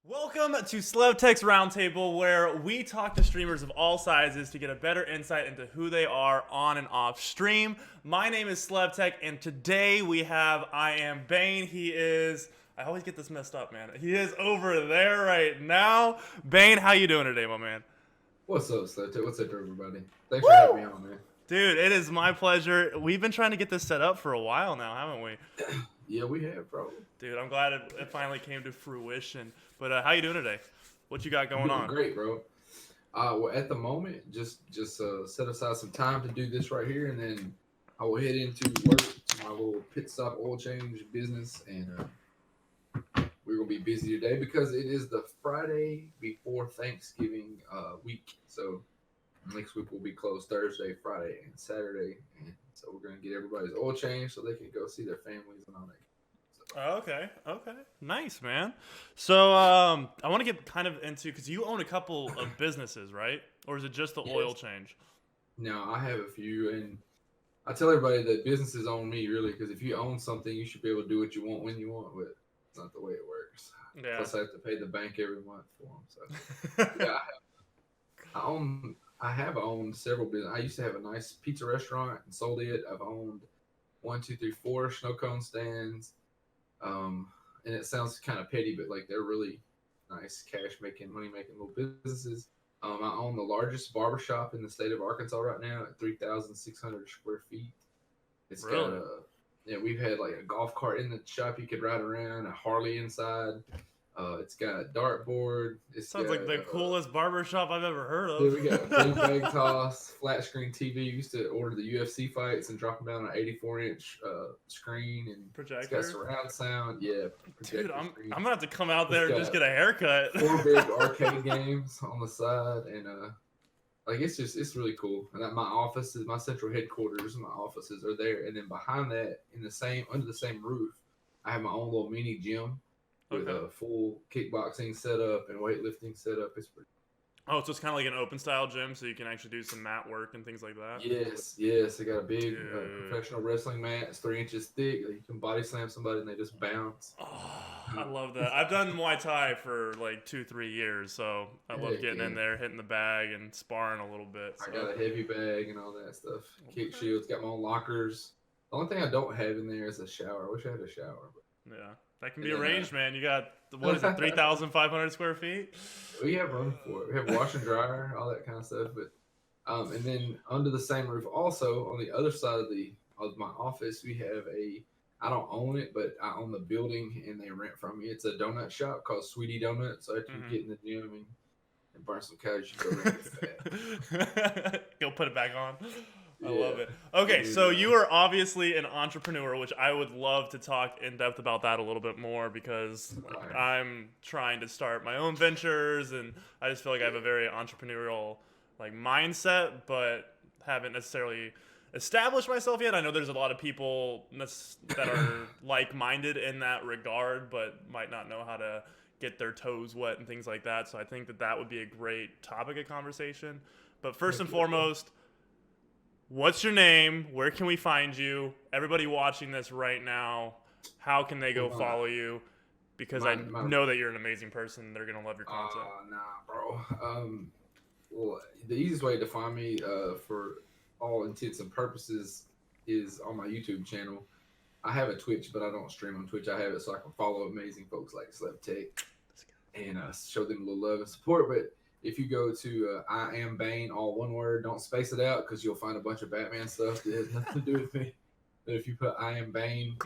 Welcome to Slevtek's Roundtable, where we talk to streamers of all sizes to get a better insight into who they are on and off stream. My name is Slevtek, and today we have IAmBane. He is, I always get this messed up, man. He is over there right now. Bane, how you doing today, my man? What's up, Slevtek? What's up, everybody? Thanks for having me on, man. Dude, it is my pleasure. We've been trying to get this set up for a while now, haven't we? Yeah, we have, bro. Dude, I'm glad it finally came to fruition. But how you doing today? What you got going on? Great, bro. Well, at the moment, just set aside some time to do this right here, and then I will head into work to my little pit stop oil change business, and we're gonna be busy today because it is the Friday before Thanksgiving week. So next week will be closed Thursday, Friday, and Saturday, and so we're gonna get everybody's oil change so they can go see their families and all that. Okay. Nice, man. So I want to get kind of into, because you own a couple of businesses, right? Or is it just the oil change? No, I have a few, and I tell everybody that businesses own me, really, because if you own something, you should be able to do what you want when you want, but it's not the way it works. Yeah. Plus, I have to pay the bank every month for them. So, yeah, I have owned several businesses. I used to have a nice pizza restaurant and sold it. I've owned 4 snow cone stands. And it sounds kind of petty, but like they're really nice money making little businesses. I own the largest barbershop in the state of Arkansas right now at 3,600 square feet. It's Really? got we've had like a golf cart in the shop you could ride around, a Harley inside. It's got a dartboard. Sounds like the coolest barbershop I've ever heard of. We got blue bag toss, flat screen TV. We used to order the UFC fights and drop them down on an 84-inch screen and Projector? It's got surround sound. Yeah, dude, I'm gonna have to come out there and just get a haircut. 4 big arcade games on the side, and it's really cool. And my offices, my central headquarters, and my offices are there. And then behind that, under the same roof, I have my own little mini gym. With a full kickboxing setup and weightlifting setup. It's pretty. Oh, so it's kind of like an open style gym, so you can actually do some mat work and things like that. Yes. I got a big professional wrestling mat. It's 3 inches thick. You can body slam somebody and they just bounce. Oh, I love that. I've done Muay Thai for like 2-3 years, so I love getting in there, hitting the bag, and sparring a little bit. So. I got a heavy bag and all that stuff. Kick shields. Got my own lockers. The only thing I don't have in there is a shower. I wish I had a shower. But... yeah. That can be arranged, man. You got, 3,500 square feet? We have room for it. We have wash and dryer, all that kind of stuff. But and then under the same roof, also on the other side of my office, we have I don't own it, but I own the building and they rent from me. It's a donut shop called Sweetie Donuts. So after you get in the gym and burn some calories, you go right Go put it back on. I love it. Okay, so you are obviously an entrepreneur, which I would love to talk in depth about that a little bit more because I'm trying to start my own ventures, and I just feel like I have a very entrepreneurial mindset, but haven't necessarily established myself yet. I know there's a lot of people that are like-minded in that regard, but might not know how to get their toes wet and things like that. So I think that would be a great topic of conversation. But first and foremost, what's your name? Where can we find you? Everybody watching this right now, how can they go follow you? Because I know that you're an amazing person. They're going to love your content. Nah, bro. Well, the easiest way to find me for all intents and purposes is on my YouTube channel. I have a Twitch, but I don't stream on Twitch. I have it so I can follow amazing folks like Slevtek and show them a little love and support. But if you go to IAmBane, all one word, don't space it out because you'll find a bunch of Batman stuff that has nothing to do with me. But if you put IAmBane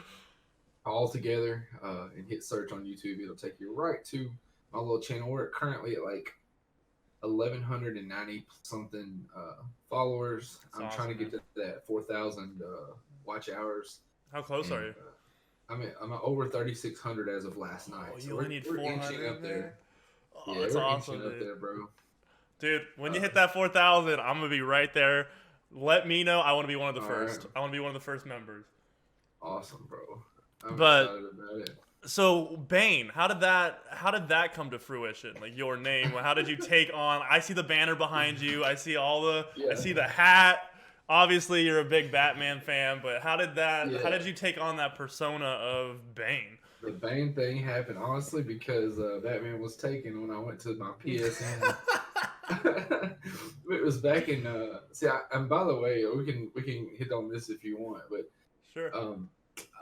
all together and hit search on YouTube, it'll take you right to my little channel. We're currently at like 1,190 something followers. That's I'm awesome, trying to get to that 4,000 watch hours. How close are you? I'm at over 3,600 as of last night. You only need 400 up there? Oh, yeah, that's awesome, dude. Up there, bro. Dude, when you hit that 4,000, I'm gonna be right there. Let me know. I want to be one of the first. Right. I want to be one of the first members. Awesome, bro. I'm excited about it. So, Bane, how did that come to fruition? Like your name, how did you take on? I see the banner behind you. I see I see the hat. Obviously, you're a big Batman fan, but how did you take on that persona of Bane? the Bane thing happened honestly because Batman was taken when I went to my PSN. It was back in and by the way, we can hit on this if you want, but Sure.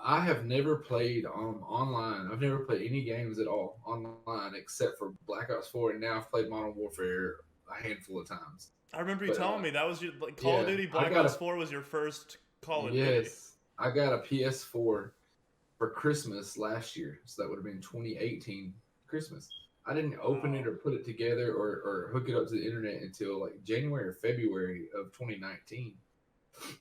I have never played online. I've never played any games at all online except for Black Ops 4, and now I've played Modern Warfare a handful of times. I remember you But telling me that was your like Call of yeah, Duty I Black got Ops a 4 was your first Call of Duty. yes, I got a PS4 for Christmas last year, so that would have been 2018 Christmas. I didn't open it Wow. or put it together or hook it up to the internet until like January or February of 2019.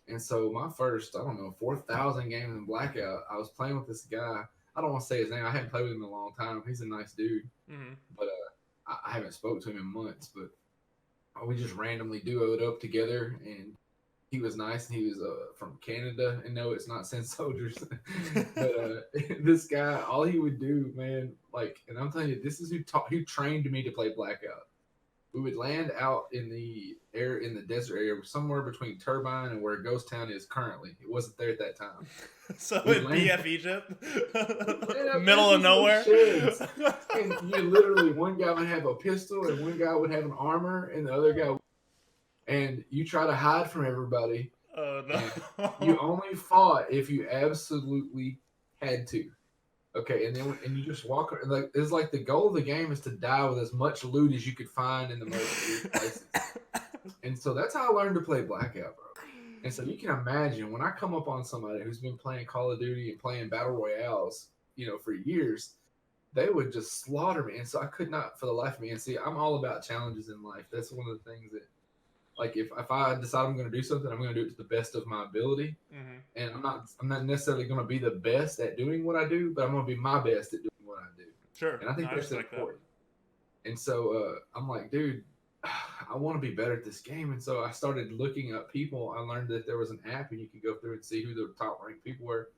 And so my first, I don't know, 4,000 games in Blackout, I was playing with this guy. I don't want to say his name. I hadn't played with him in a long time. He's a nice dude, Mm-hmm. but I haven't spoke to him in months. But we just randomly duoed up together, and he was nice. And he was from Canada, and no, it's not Sin Soldiers, but this guy, all he would do, man, like, and I'm telling you, this is who trained me to play Blackout. We would land out in the air in the desert area, somewhere between Turbine and where Ghost Town is currently. It wasn't there at that time. So We'd in land, BF Egypt, we'd land up there middle in of these little nowhere. sheds, and you literally one guy would have a pistol and one guy would have an armor and the other guy, and you try to hide from everybody, Oh and you no. only fought if you absolutely had to. Okay, and you just walk. Like it's like the goal of the game is to die with as much loot as you could find in the most weird places. And so that's how I learned to play Blackout, bro. And so you can imagine when I come up on somebody who's been playing Call of Duty and playing battle royales, for years, they would just slaughter me. And so I could not, for the life of me, and see, I'm all about challenges in life. That's one of the things that, like, if I decide I'm going to do something, I'm going to do it to the best of my ability. Mm-hmm. And I'm not necessarily going to be the best at doing what I do, but I'm going to be my best at doing what I do. Sure. And I No, think I that's respect that. important. And so I'm like, dude, I want to be better at this game. And so I started looking up people. I learned that there was an app and you could go through and see who the top ranked people were.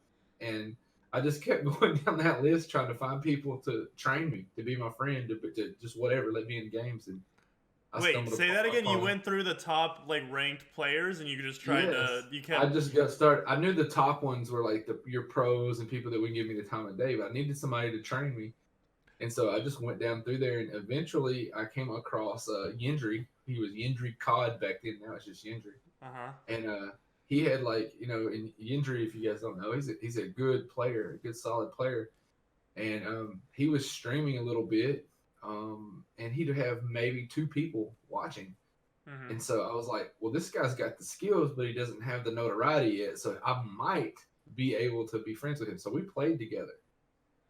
And I just kept going down that list trying to find people to train me, to be my friend, to just whatever, let me in games. And I Wait, stumbled say that again. You upon went through the top like ranked players, and you just tried to. yes. You I kept. just got started. I knew the top ones were like your pros and people that would give me the time of day, but I needed somebody to train me. And so I just went down through there, and eventually I came across Yendry. He was Yendry Cod back then. Now it's just Yendry. Uh huh. And he had like in Yendry, if you guys don't know, he's a good player, a good solid player. And he was streaming a little bit, and he'd have maybe two people watching. Mm-hmm. And so I was like, well, this guy's got the skills, but he doesn't have the notoriety yet. So I might be able to be friends with him. So we played together.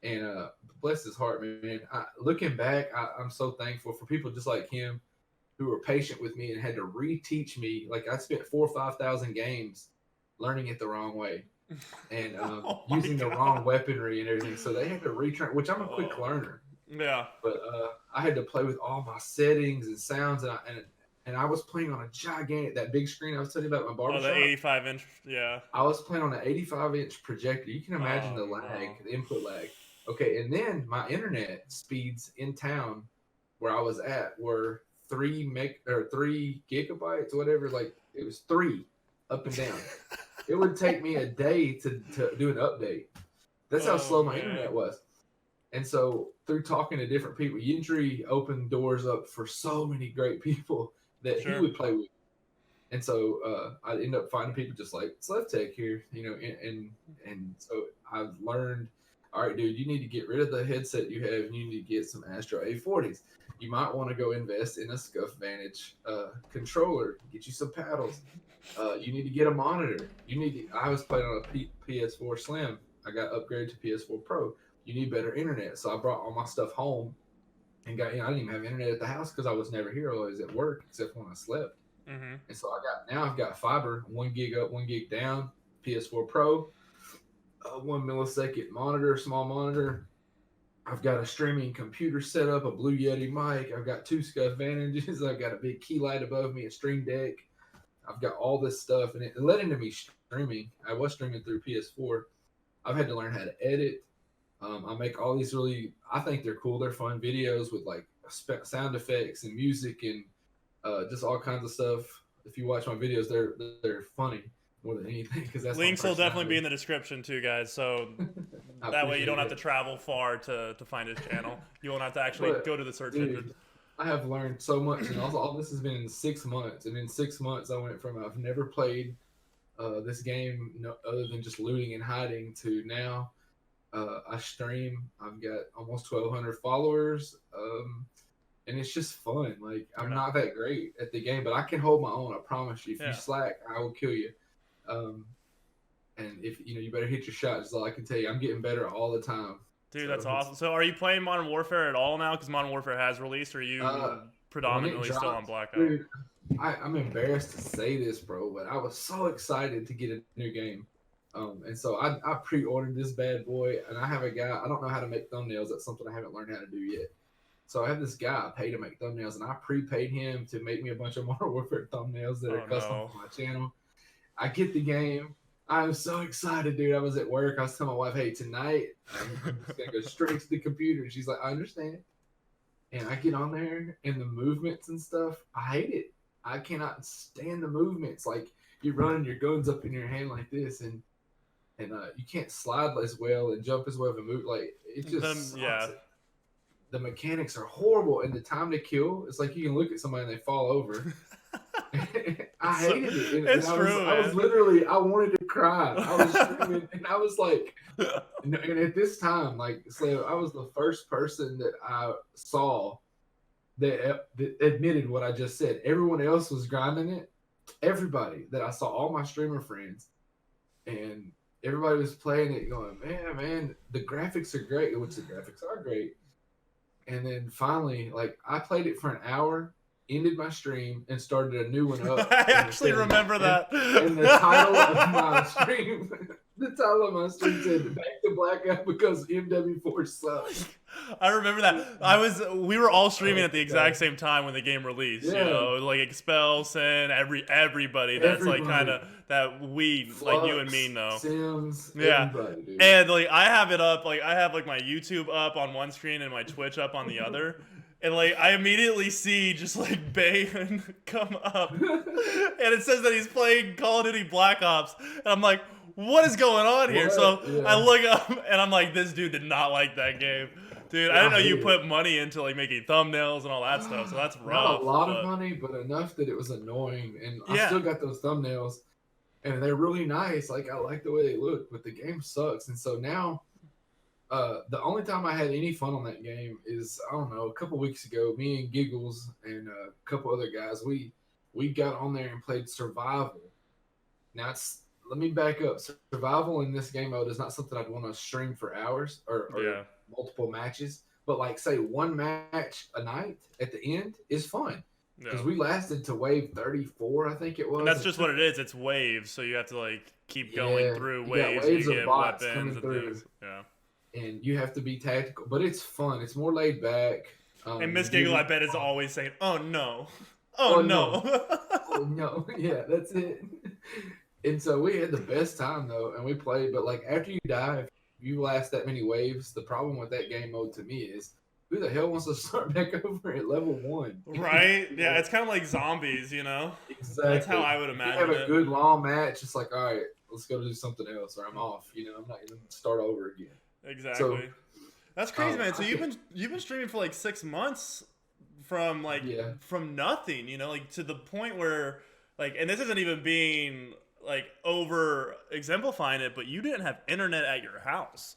And bless his heart, man. Looking back, I'm so thankful for people just like him who were patient with me and had to reteach me. Like I spent 4,000 or 5,000 games learning it the wrong way and Oh my using the wrong god. weaponry and everything. So they had to retrain, which I'm a quick Oh. learner, Yeah. but I had to play with all my settings and sounds, and I was playing on a gigantic that big screen I was telling you about my Oh, the barbershop. 85-inch. Yeah. I was playing on an 85-inch projector. You can imagine Oh the no. lag, the input lag. Okay, and then my internet speeds in town where I was at were 3 gigabytes, whatever. Like it was three up and down. It would take me a day to do an update. That's how Oh slow my internet man. was. And so through talking to different people, Yindri opened doors up for so many great people that he Sure. would play with. And so I ended up finding people just like Slevtek here, and so I've learned, all right, dude, you need to get rid of the headset you have, and you need to get some Astro A40s. You might want to go invest in a Scuff Vantage controller, get you some paddles. You need to get a monitor. I was playing on a PS4 Slim. I got upgraded to PS4 Pro. You need better internet, so I brought all my stuff home and got. I didn't even have internet at the house because I was never here. I was at work, except when I slept. Mm-hmm. And so I've got fiber, 1 gig up, 1 gig down, PS4 Pro, 1 millisecond monitor, small monitor. I've got a streaming computer set up, a Blue Yeti mic. I've got two Scuff Vantages. I've got a big key light above me, a Stream Deck. I've got all this stuff, and it led into me streaming. I was streaming through PS4. I've had to learn how to edit. I make all these I think they're cool. They're fun videos with like sound effects and music and just all kinds of stuff. If you watch my videos, they're funny. more than anything, because that's Links my will definitely be personality. in the description too, guys. So I that way you appreciate don't have to it. travel far to find his channel. You won't have to actually But go to the search engine. dude, I have learned so much, and also all this has been in 6 months. And in 6 months, I went from I've never played this game no, other than just looting and hiding to now I stream. I've got almost 1,200 followers, and it's just fun. Like I'm Yeah. not that great at the game, but I can hold my own. I promise you. If you Yeah. slack, I will kill you. Um, and if you better hit your shot. That's all I can tell you. I'm getting better all the time. Dude, So that's awesome. So are you playing Modern Warfare at all now? Because Modern Warfare has released, or are uh, you when it predominantly still on drops, Blackout? dude, I'm embarrassed to say this, bro, but I was so excited to get a new game. And so I pre-ordered this bad boy, and I have a guy. I don't know how to make thumbnails. That's something I haven't learned how to do yet. So I have this guy I pay to make thumbnails, and I prepaid him to make me a bunch of Modern Warfare thumbnails that are Oh custom no. for my channel. I get the game. I'm so excited, dude. I was at work. I was telling my wife, "Hey, tonight I'm just gonna go straight to the computer." And she's like, "I understand." And I get on there, and the movements and stuff, I hate it. I cannot stand the movements. Like you're running your guns up in your hand like this, and you can't slide as well and jump as well and move. Like it just sucks. Yeah. The mechanics are horrible, and the time to kill, it's like you can look at somebody and they fall over. I So, hated it, and it's true, I was man. literally, I wanted to cry. I was screaming, and I was like, and at this time, like, so I was the first person that I saw that admitted what I just said. Everyone else was grinding it. Everybody that I saw, all my streamer friends, and everybody was playing it, going, man, the graphics are great, which the graphics are great. And then finally, like I played it for an hour, ended my stream, and started a new one up. I And it actually said, remember that. and the title of my stream, the title of my stream said "Back to Blackout because MW4 sucks." I remember that. We were all streaming at the exact same time when the game released. You Yeah, know, like Expel, Sin, everybody. That's like kind everybody, of that we like you and me Flux, know. Sims, Yeah. everybody, dude. And like I have it up, like I have like my YouTube up on one screen and my Twitch up on the other. And like I immediately see just like Bane come up. And it says that he's playing Call of Duty Black Ops. And I'm like, what is going on here? What? So Yeah. I look up and I'm like, this dude did not like that game. Dude, I Yeah, didn't know I you hate put money into like making thumbnails and all that stuff, so that's rough. Not a lot but of money, but enough that it was annoying. And I yeah, still got those thumbnails, and they're really nice. Like I like the way they look, but the game sucks. And so now, the only time I had any fun on that game is I don't know. A couple weeks ago, me and Giggles and a couple other guys, we got on there and played survival. Now let me back up. Survival in this game mode is not something I'd want to stream for hours or yeah, multiple matches. But like say one match a night at the end is fun because yeah. we lasted to wave 34, I think it was. And that's just what it is. It's waves, so you have to like keep going Yeah, through you got waves. waves You of get bots weapons coming and through, things. Yeah. and you have to be tactical. But it's fun. It's more laid back. And Miss You Giggle, I get- bet, is always saying, "Oh no, oh Oh no." no, oh no, yeah, that's it. And so we had the best time though, and we played. But like after you die, if you last that many waves, the problem with that game mode to me is who the hell wants to start back over at level 1? Right? You Yeah, know? it's kind of like zombies, you know. Exactly. That's how I would If you imagine have a it. good long match, it's like, all right, let's go do something else, or I'm off. You know, I'm not gonna start over again. Exactly. So, That's crazy, man. So I you've been streaming for like 6 months from like yeah, from nothing, you know, like to the point where like, and this isn't even being like over exemplifying it, but you didn't have internet at your house,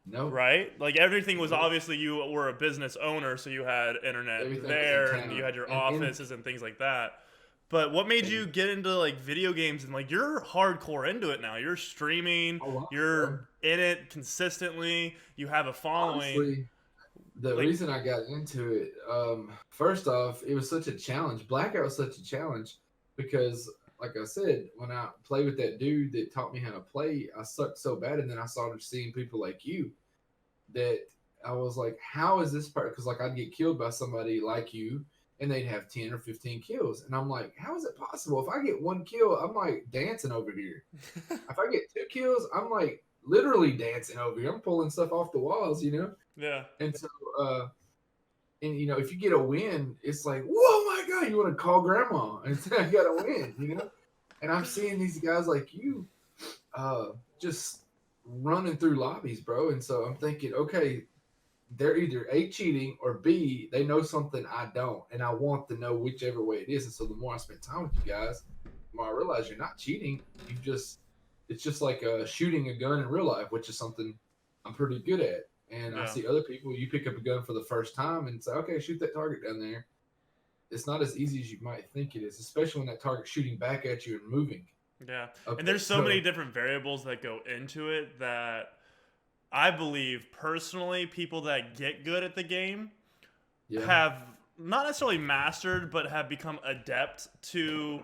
no, right? Like everything was obviously you were a business owner, so you had internet everything was there, in and town. you had your And offices and things like that. But what made you get into like video games and like you're hardcore into it now? You're streaming, a lot, bro. you're in it consistently, you have a following. Honestly, the Like- reason I got into it, first off, it was such a challenge. Blackout was such a challenge because, like I said, when I played with that dude that taught me how to play, I sucked so bad, and then I started seeing people like you that I was like, how is this part? Because like I'd get killed by somebody like you, and they'd have 10 or 15 kills, and I'm like, how is it possible? If I get one kill, I'm like dancing over here. If I get 2 kills, I'm like literally dancing over here. I'm pulling stuff off the walls, you know. Yeah. And so, and you know, if you get a win, it's like, whoa, my God, you want to call grandma and say, I got a win, you know? And I'm seeing these guys like you, just running through lobbies, bro. And so I'm thinking, okay, they're either A, cheating, or B, they know something I don't, and I want to know whichever way it is. And so the more I spend time with you guys, the more I realize you're not cheating. It's just like shooting a gun in real life, which is something I'm pretty good at. And I Yeah. see other people, you pick up a gun for the first time and say, okay, shoot that target down there. It's not as easy as you might think it is, especially when that target's shooting back at you and moving. Yeah. Okay, And there's so many different variables that go into it that I believe personally people that get good at the game yeah, have not necessarily mastered, but have become adept to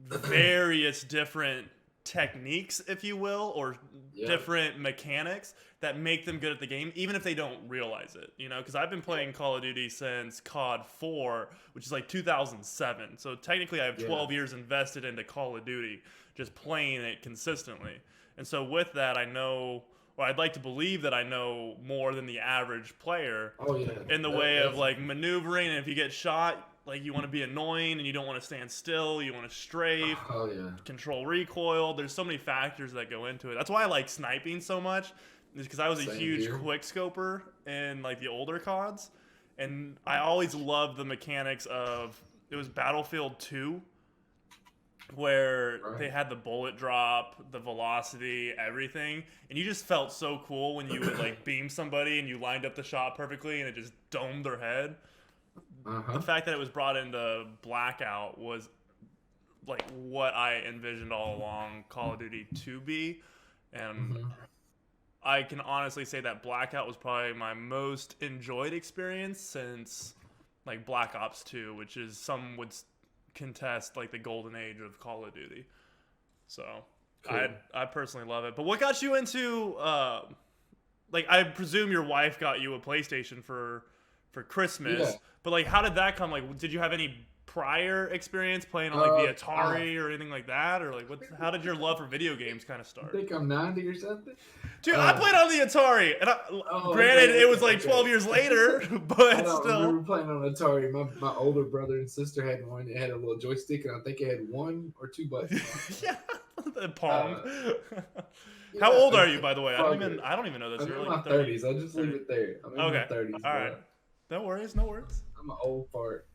various different techniques, if you will, or yeah, different mechanics that make them good at the game, even if they don't realize it. You know, because I've been playing Call of Duty since COD 4, which is like 2007. So technically, I have 12 years invested into Call of Duty, just playing it consistently. And so with that, I know. Well, I'd like to believe that I know more than the average player oh yeah, in the way of like maneuvering. And if you get shot, like you want to be annoying and you don't want to stand still, you want to strafe, oh yeah, control recoil. There's so many factors that go into it. That's why I like sniping so much, is because I was a Same huge here. quick scoper in like the older CODs, and I always loved the mechanics of it was Battlefield 2 where Right. they had the bullet drop, the velocity, everything, and you just felt so cool when you would like beam somebody and you lined up the shot perfectly and it just domed their head. The fact that it was brought into Blackout was like what I envisioned all along Call of Duty to be, and I can honestly say that Blackout was probably my most enjoyed experience since like Black Ops 2, which is some would contest like the golden age of Call of Duty. So Cool. I personally love it. But what got you into like I presume your wife got you a PlayStation for Christmas, Yeah. but like how did that come? Like did you have any prior experience playing on like the Atari or anything like that, or like what? How did your love for video games kind of I start? think I'm 90 or something. Dude, I played on the Atari, and granted, okay, it was like okay. 12 years later, I but don't still. remember playing on Atari. My older brother and sister had one. It had a little joystick, and I think it had 1 or 2 buttons. Yeah, the Pong. Yeah, How old are you, by the way? probably. I don't even know this. I'm You're in like my 30s. I'll just leave it there. I'm in Okay. my 30s. All right. No worries. No worries. I'm an old fart.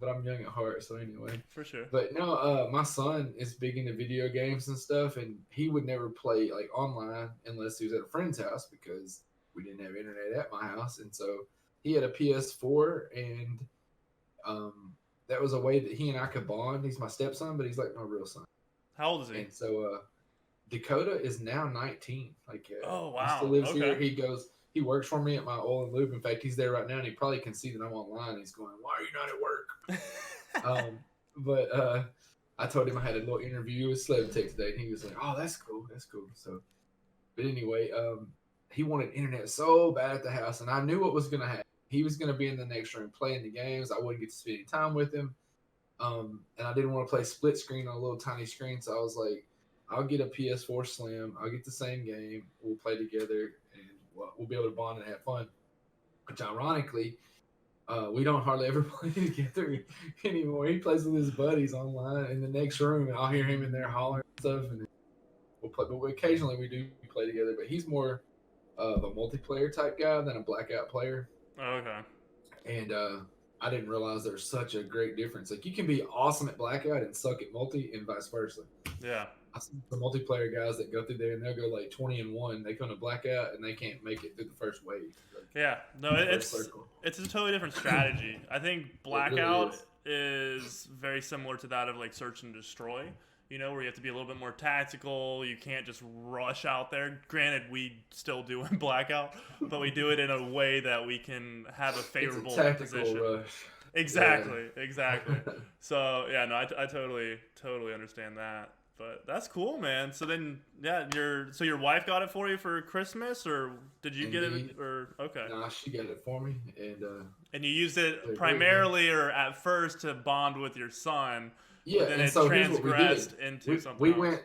But I'm young at heart, so anyway. For sure. But no, my son is big into video games and stuff, and he would never play like online unless he was at a friend's house because we didn't have internet at my house, and so he had a PS4, and that was a way that he and I could bond. He's my stepson, but he's like my real son. How old is he? And so Dakota is now 19. Like, Oh, wow. He still lives Okay. here. He works for me at my oil and lube. In fact, he's there right now, and he probably can see that I'm online. He's going, "Why are you not at work?" But I told him I had a little interview with Slevtek today, and he was like, "Oh, that's cool. That's cool." So, but anyway, he wanted internet so bad at the house, and I knew what was going to happen. He was going to be in the next room playing the games. I wouldn't get to spend any time with him, and I didn't want to play split screen on a little tiny screen. So I was like, "I'll get a PS4 Slim. I'll get the same game. We'll play together, and we'll be able to bond and have fun." Which, ironically, we don't hardly ever play together anymore. He plays with his buddies online in the next room, and I'll hear him in there hollering and stuff, and we'll play. But occasionally we do play together. But he's more of a multiplayer type guy than a blackout player. Okay. And I didn't realize there's such a great difference. Like, you can be awesome at blackout and suck at multi, and vice versa. Yeah. I see the multiplayer guys that go through there and they'll go like 20-1. They come to blackout and they can't make it through the first wave. Like, Yeah. No, it's a totally different strategy. I think blackout is very similar to that of like search and destroy. You know, where you have to be a little bit more tactical. You can't just rush out there. Granted, we still do in blackout, but we do it in a way that we can have a favorable position. Rush. Exactly. So yeah, no, I totally understand that. But that's cool, man. So then, yeah, your wife got it for you for Christmas, or did you get it? Or okay. Nah, she got it for me, and you used it primarily or at first to bond with your son. Yeah, but then and it so transgressed into something. We else. went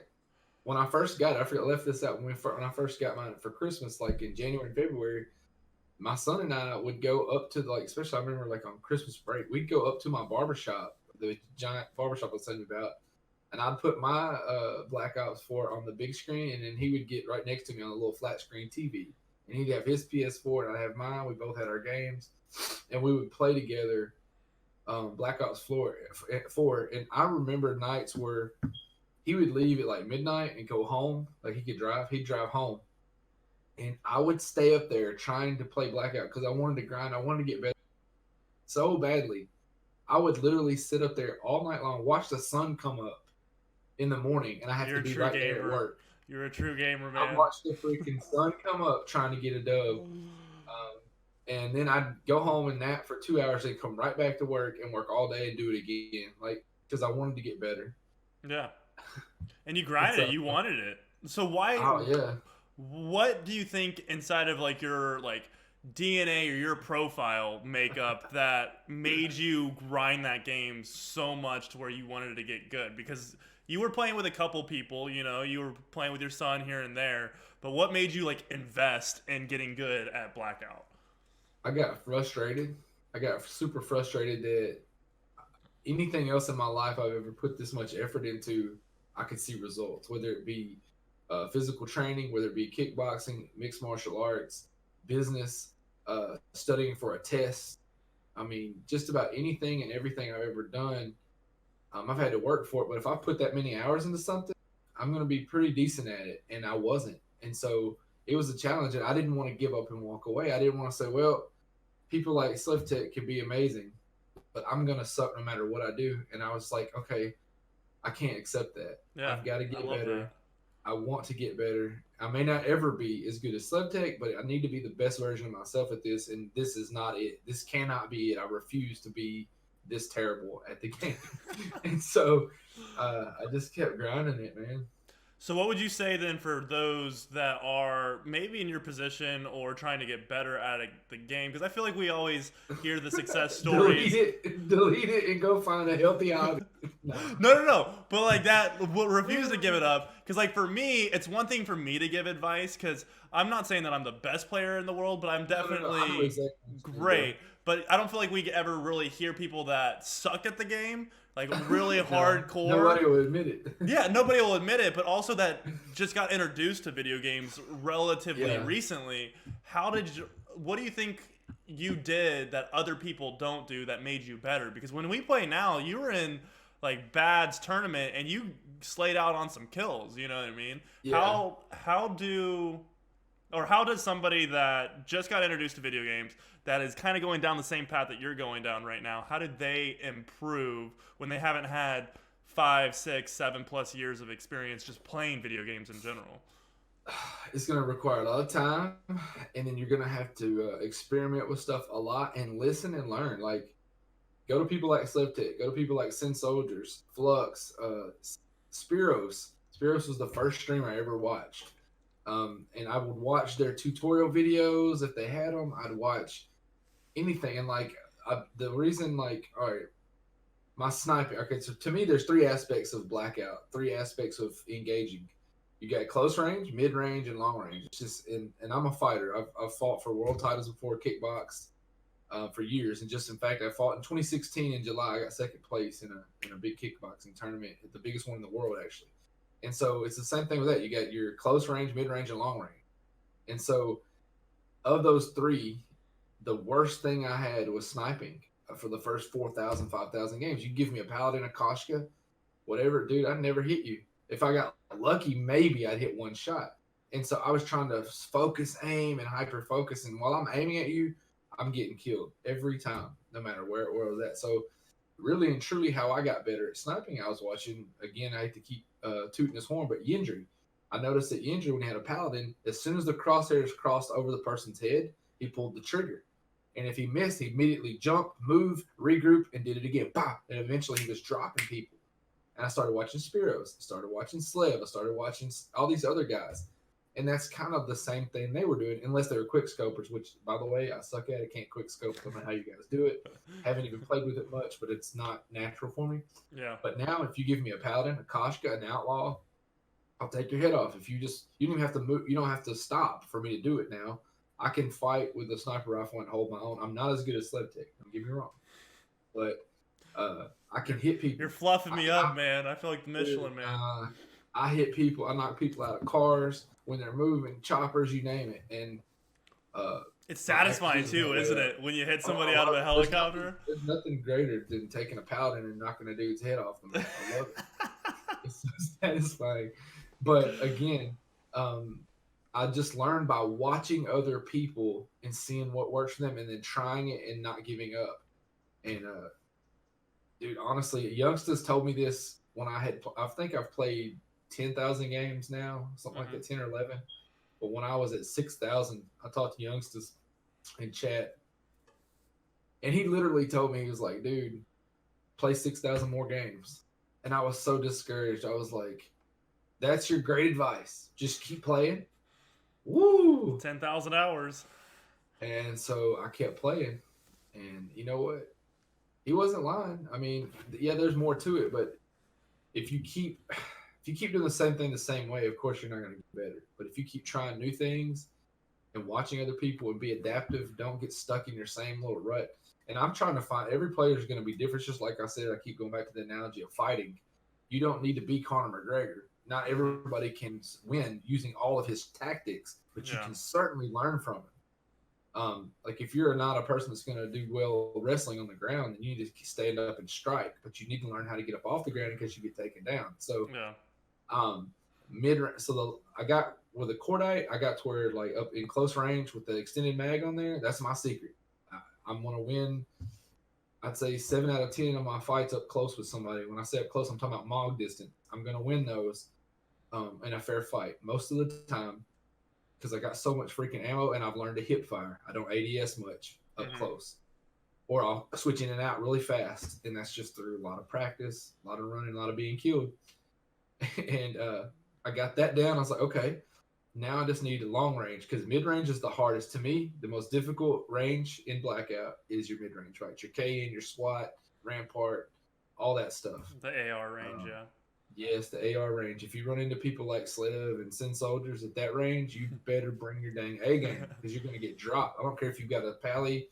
when I first got it. I forgot left this out when I first got mine for Christmas, like in January and February. My son and I would go up to especially I remember like on Christmas break, we'd go up to my barbershop, the giant barbershop I was telling you about. and I'd put my Black Ops 4 on the big screen, and then he would get right next to me on a little flat screen TV, and he'd have his PS4 and I'd have mine. We both had our games, and we would play together. Black Ops 4, and I remember nights where he would leave at like midnight and go home. Like he'd drive home, and I would stay up there trying to play Blackout because I wanted to grind. I wanted to get better so badly. I would literally sit up there all night long, watch the sun come up in the morning, and I have You're to a be true right gamer. there at work. You're a true gamer, I man. watched the freaking sun come up trying to get a dub. And then I'd go home and nap for 2 hours and come right back to work and work all day and do it again. Like, because I wanted to get better. Yeah. And you grinded it. You wanted it. So why? Oh, yeah. What do you think inside of like your like DNA or your profile makeup that made you grind that game so much to where you wanted to get good? Because you were playing with a couple people, you know, you were playing with your son here and there, but what made you like invest in getting good at Blackout? I got frustrated. I got super frustrated that anything else in my life I've ever put this much effort into, I could see results, whether it be physical training, whether it be kickboxing, mixed martial arts, business, studying for a test. I mean, just about anything and everything I've ever done, I've had to work for it. But if I put that many hours into something, I'm going to be pretty decent at it. And I wasn't. And so it was a challenge. And I didn't want to give up and walk away. I didn't want to say, well, people like Slevtek can be amazing, but I'm going to suck no matter what I do. And I was like, okay, I can't accept that. Yeah, I've got to get better. That. I want to get better. I may not ever be as good as Slevtek, but I need to be the best version of myself at this, and this is not it. This cannot be it. I refuse to be this terrible at the game. And so I just kept grinding it, man. So what would you say then for those that are maybe in your position or trying to get better at the game? Because I feel like we always hear the success stories. delete it, and go find a healthy hobby. No. But like that, we'll refuse to give it up. Because like for me, it's one thing for me to give advice because I'm not saying that I'm the best player in the world, but I'm definitely great. But I don't feel like we ever really hear people that suck at the game. Like really hardcore. Nobody will admit it. Yeah, nobody will admit it, but also that just got introduced to video games relatively recently. What do you think you did that other people don't do that made you better? Because when we play now, you were in like Bad's tournament and you slayed out on some kills, you know what I mean? Yeah. How does somebody that just got introduced to video games that is kind of going down the same path that you're going down right now, how did they improve when they haven't had 5, 6, 7+ years of experience just playing video games in general? It's going to require a lot of time, and then you're going to have to experiment with stuff a lot and listen and learn. Like, go to people like Slevtek, go to people like Sin Soldiers, Flux, Spiros. Spiros was the first streamer I ever watched. And I would watch their tutorial videos if they had them. I'd watch anything, and like the reason, like, all right, my sniping. Okay, so to me, there's 3 aspects of Blackout, 3 aspects of engaging. You got close range, mid range, and long range. It's just, and I'm a fighter. I've fought for world titles before, kickbox for years, and just in fact, I fought in 2016 in July. I got second place in a big kickboxing tournament, the biggest one in the world actually. And so it's the same thing with that. You got your close range, mid range, and long range. And so of those 3, the worst thing I had was sniping for the first 4,000, 5,000 games. You give me a Paladin, a Koshka, whatever, dude, I'd never hit you. If I got lucky, maybe I'd hit one shot. And so I was trying to focus, aim, and hyper focus. And while I'm aiming at you, I'm getting killed every time, no matter where I was at. So really and truly how I got better at sniping, I was watching, again, I hate to keep tooting his horn, but Yendry. I noticed that Yendry, when he had a Paladin, as soon as the crosshairs crossed over the person's head, he pulled the trigger. And if he missed, he immediately jumped, moved, regrouped, and did it again. Bah! And eventually he was dropping people. And I started watching Spiros. I started watching Slev. I started watching all these other guys. And that's kind of the same thing they were doing, unless they were quick scopers, which, by the way, I suck at it. Can't quick scope. I don't know how you guys do it. Haven't even played with it much, but it's not natural for me. Yeah. But now, if you give me a Paladin, a Koshka, an Outlaw, I'll take your head off. If you don't even have to move, you don't have to stop for me to do it now. I can fight with a sniper rifle and hold my own. I'm not as good as Slevtek. Don't get me wrong. But I can hit people. You're fluffing me I, up, man. I feel like the Michelin Man. I hit people. I knock people out of cars when they're moving, choppers, you name it. And It's my satisfying actions that too, way isn't up. it? When you hit Oh, somebody I out of love a it. helicopter. There's nothing greater than taking a paladin and knocking a dude's head off the map. I love it. It's so satisfying. But again, um, I just learned by watching other people and seeing what works for them, and then trying it and not giving up. And dude, honestly, youngsters told me this when I think I've played 10,000 games now, something like that, 10 or 11. But when I was at 6,000, I talked to youngsters in chat, and he literally told me, he was like, dude, play 6,000 more games. And I was so discouraged. I was like, that's your great advice. Just keep playing. Woo! 10,000 hours. And so I kept playing. And you know what? He wasn't lying. I mean, yeah, there's more to it, but if you keep doing the same thing the same way, of course you're not going to get better. But if you keep trying new things and watching other people and be adaptive, don't get stuck in your same little rut. And I'm trying to find every player is going to be different. Just like I said, I keep going back to the analogy of fighting. You don't need to be Conor McGregor. Not everybody can win using all of his tactics, but you can certainly learn from it. Like if you're not a person that's going to do well wrestling on the ground, then you need to stand up and strike, but you need to learn how to get up off the ground in case you get taken down. So, I got with a cordite, I got to where like up in close range with the extended mag on there. That's my secret. I'm going to win. I'd say 7 out of 10 of my fights up close with somebody. When I say up close, I'm talking about MOG distance. I'm going to win those in a fair fight most of the time, because I got so much freaking ammo and I've learned to hip fire. I don't ADS much up close. Or I'll switch in and out really fast. And that's just through a lot of practice, a lot of running, a lot of being killed. And I got that down. I was like, okay, now I just need a long range, because mid range is the hardest. To me, the most difficult range in Blackout is your mid range, right? Your KN, your SWAT, Rampart, all that stuff. The AR range, yeah. Yes, the AR range. If you run into people like Slev and Sin Soldiers at that range, you better bring your dang A game, because you're going to get dropped. I don't care if you've got a pally.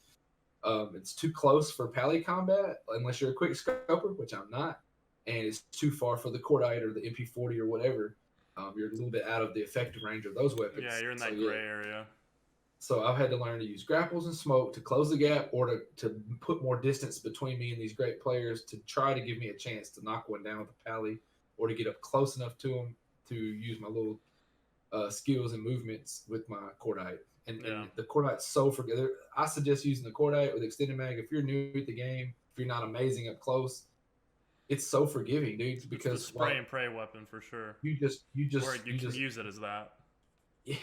It's too close for pally combat unless you're a quick scoper, which I'm not. And it's too far for the cordite or the MP40 or whatever. You're a little bit out of the effective range of those weapons. Yeah, you're in that gray area. So I've had to learn to use grapples and smoke to close the gap, or to put more distance between me and these great players to try to give me a chance to knock one down with a pally, or to get up close enough to them to use my little skills and movements with my cordite. And the cordite's so forgiving. I suggest using the cordite with extended mag. If you're new at the game, if you're not amazing up close, it's so forgiving, dude. Because it's the spray and pray weapon for sure. You just use it as that. Yeah,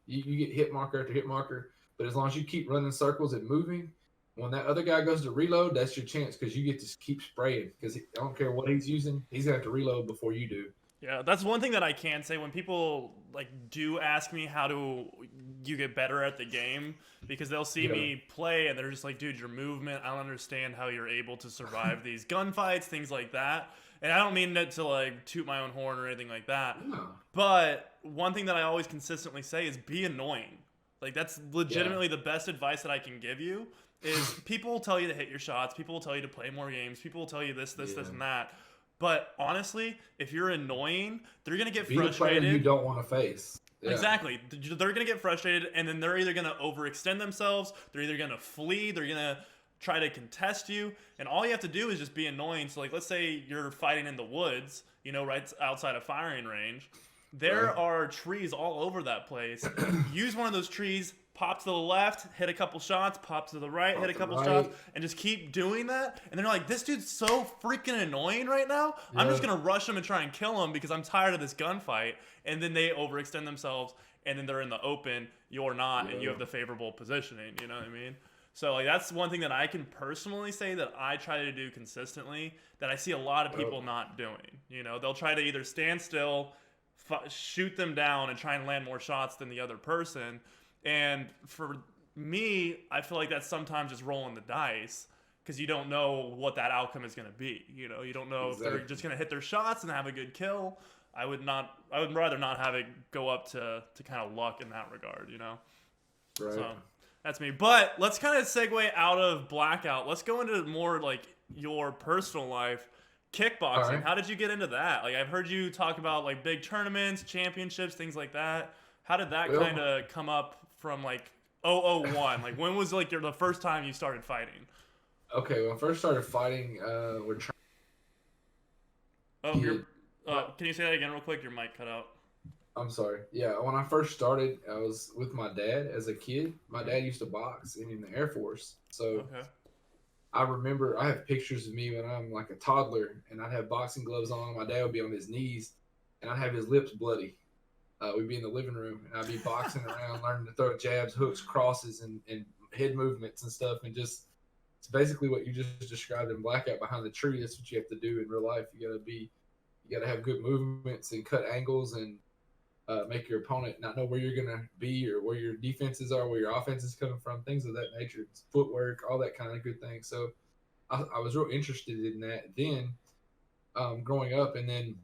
you get hit marker after hit marker, but as long as you keep running circles and moving, when that other guy goes to reload, that's your chance, because you get to keep spraying. Because I don't care what he's using, he's gonna have to reload before you do. Yeah, that's one thing that I can say when people like do ask me how do you get better at the game, because they'll see me play and they're just like, dude, your movement, I don't understand how you're able to survive these gunfights, things like that. And I don't mean that to like toot my own horn or anything like that. No. But one thing that I always consistently say is be annoying. Like that's legitimately the best advice that I can give you. Is people will tell you to hit your shots, people will tell you to play more games, people will tell you this, and that. But honestly, if you're annoying, they're gonna get frustrated. The player you don't want to face. Yeah. Exactly. They're gonna get frustrated, and then they're either gonna overextend themselves, they're either gonna flee, they're gonna try to contest you, and all you have to do is just be annoying. So like, let's say you're fighting in the woods, right outside of firing range. There are trees all over that place. Use one of those trees, pop to the left, hit a couple shots, pop to the right, hit a couple shots, and just keep doing that. And they're like, this dude's so freaking annoying right now. I'm just going to rush him and try and kill him because I'm tired of this gunfight. And then they overextend themselves, and then they're in the open, you're not, and you have the favorable positioning. You know what I mean? So like that's one thing that I can personally say that I try to do consistently that I see a lot of people not doing. They'll try to either stand still, shoot them down, and try and land more shots than the other person. And for me, I feel like that's sometimes just rolling the dice, because you don't know what that outcome is going to be. You don't know if they're just going to hit their shots and have a good kill. I would rather not have it go up to kind of luck in that regard. Right. So That's me. But let's kind of segue out of Blackout. Let's go into more like your personal life. All Kickboxing. right. How did you get into that? Like I've heard you talk about like big tournaments, championships, things like that. How did that kind Well, of come up from like 001? Like when was like the first time you started fighting? okay. When I first started fighting, we're Oh, you're. trying. Can you say that again real quick? Your mic cut out. I'm sorry. Yeah, when I first started, I was with my dad as a kid. My Mhm. dad used to box in the Air Force, so Okay. I remember I have pictures of me when I'm like a toddler, and I'd have boxing gloves on. My dad would be on his knees, and I'd have his lips bloody. We'd be in the living room, and I'd be boxing around, learning to throw jabs, hooks, crosses, and head movements and stuff, and just it's basically what you just described in Blackout behind the tree. That's what you have to do in real life. You gotta have good movements and cut angles and make your opponent not know where you're gonna be or where your defenses are, where your offense is coming from, things of that nature. It's footwork, all that kind of good thing. So I was real interested in that then, growing up, and then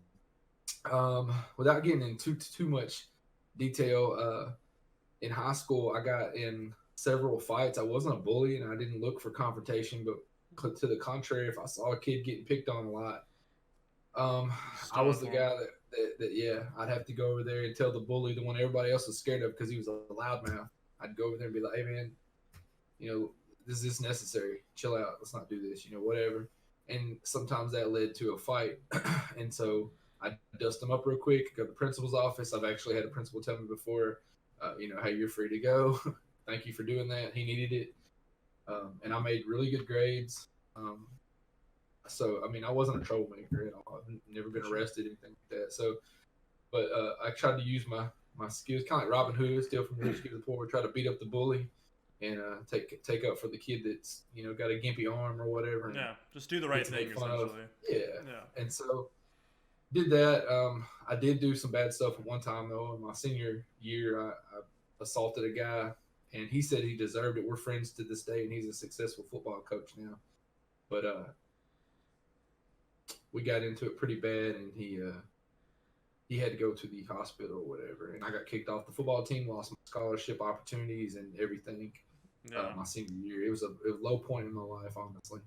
without getting into too much detail, in high school I got in several fights. I wasn't a bully and I didn't look for confrontation, but to the contrary, if I saw a kid getting picked on a lot, um, I Stone was the for him. guy that yeah, I'd have to go over there and tell the bully, the one everybody else was scared of because he was a loudmouth. I'd go over there and be like, "Hey man, you know, this is necessary. Chill out. Let's not do this. Whatever." And sometimes that led to a fight, and so I dust them up real quick. Go to the principal's office. I've actually had a principal tell me before, hey, you're free to go. Thank you for doing that. He needed it, and I made really good grades. Um, so I mean, I wasn't a troublemaker at all. I've never For been sure. arrested, anything like that. So, but I tried to use my skills, kind of like Robin Hood, steal from the rich, give to the poor. Try to beat up the bully, and take up for the kid that's got a gimpy arm or whatever, and Yeah. Just do the right gets thing made fun of. essentially. Yeah, Yeah. and so did that. I did do some bad stuff at one time though. In my senior year, I assaulted a guy, and he said he deserved it. We're friends to this day, and he's a successful football coach now. But we got into it pretty bad, and he had to go to the hospital or whatever, and I got kicked off the football team, lost my scholarship opportunities and everything. Yeah. My senior year, it was a low point in my life, honestly.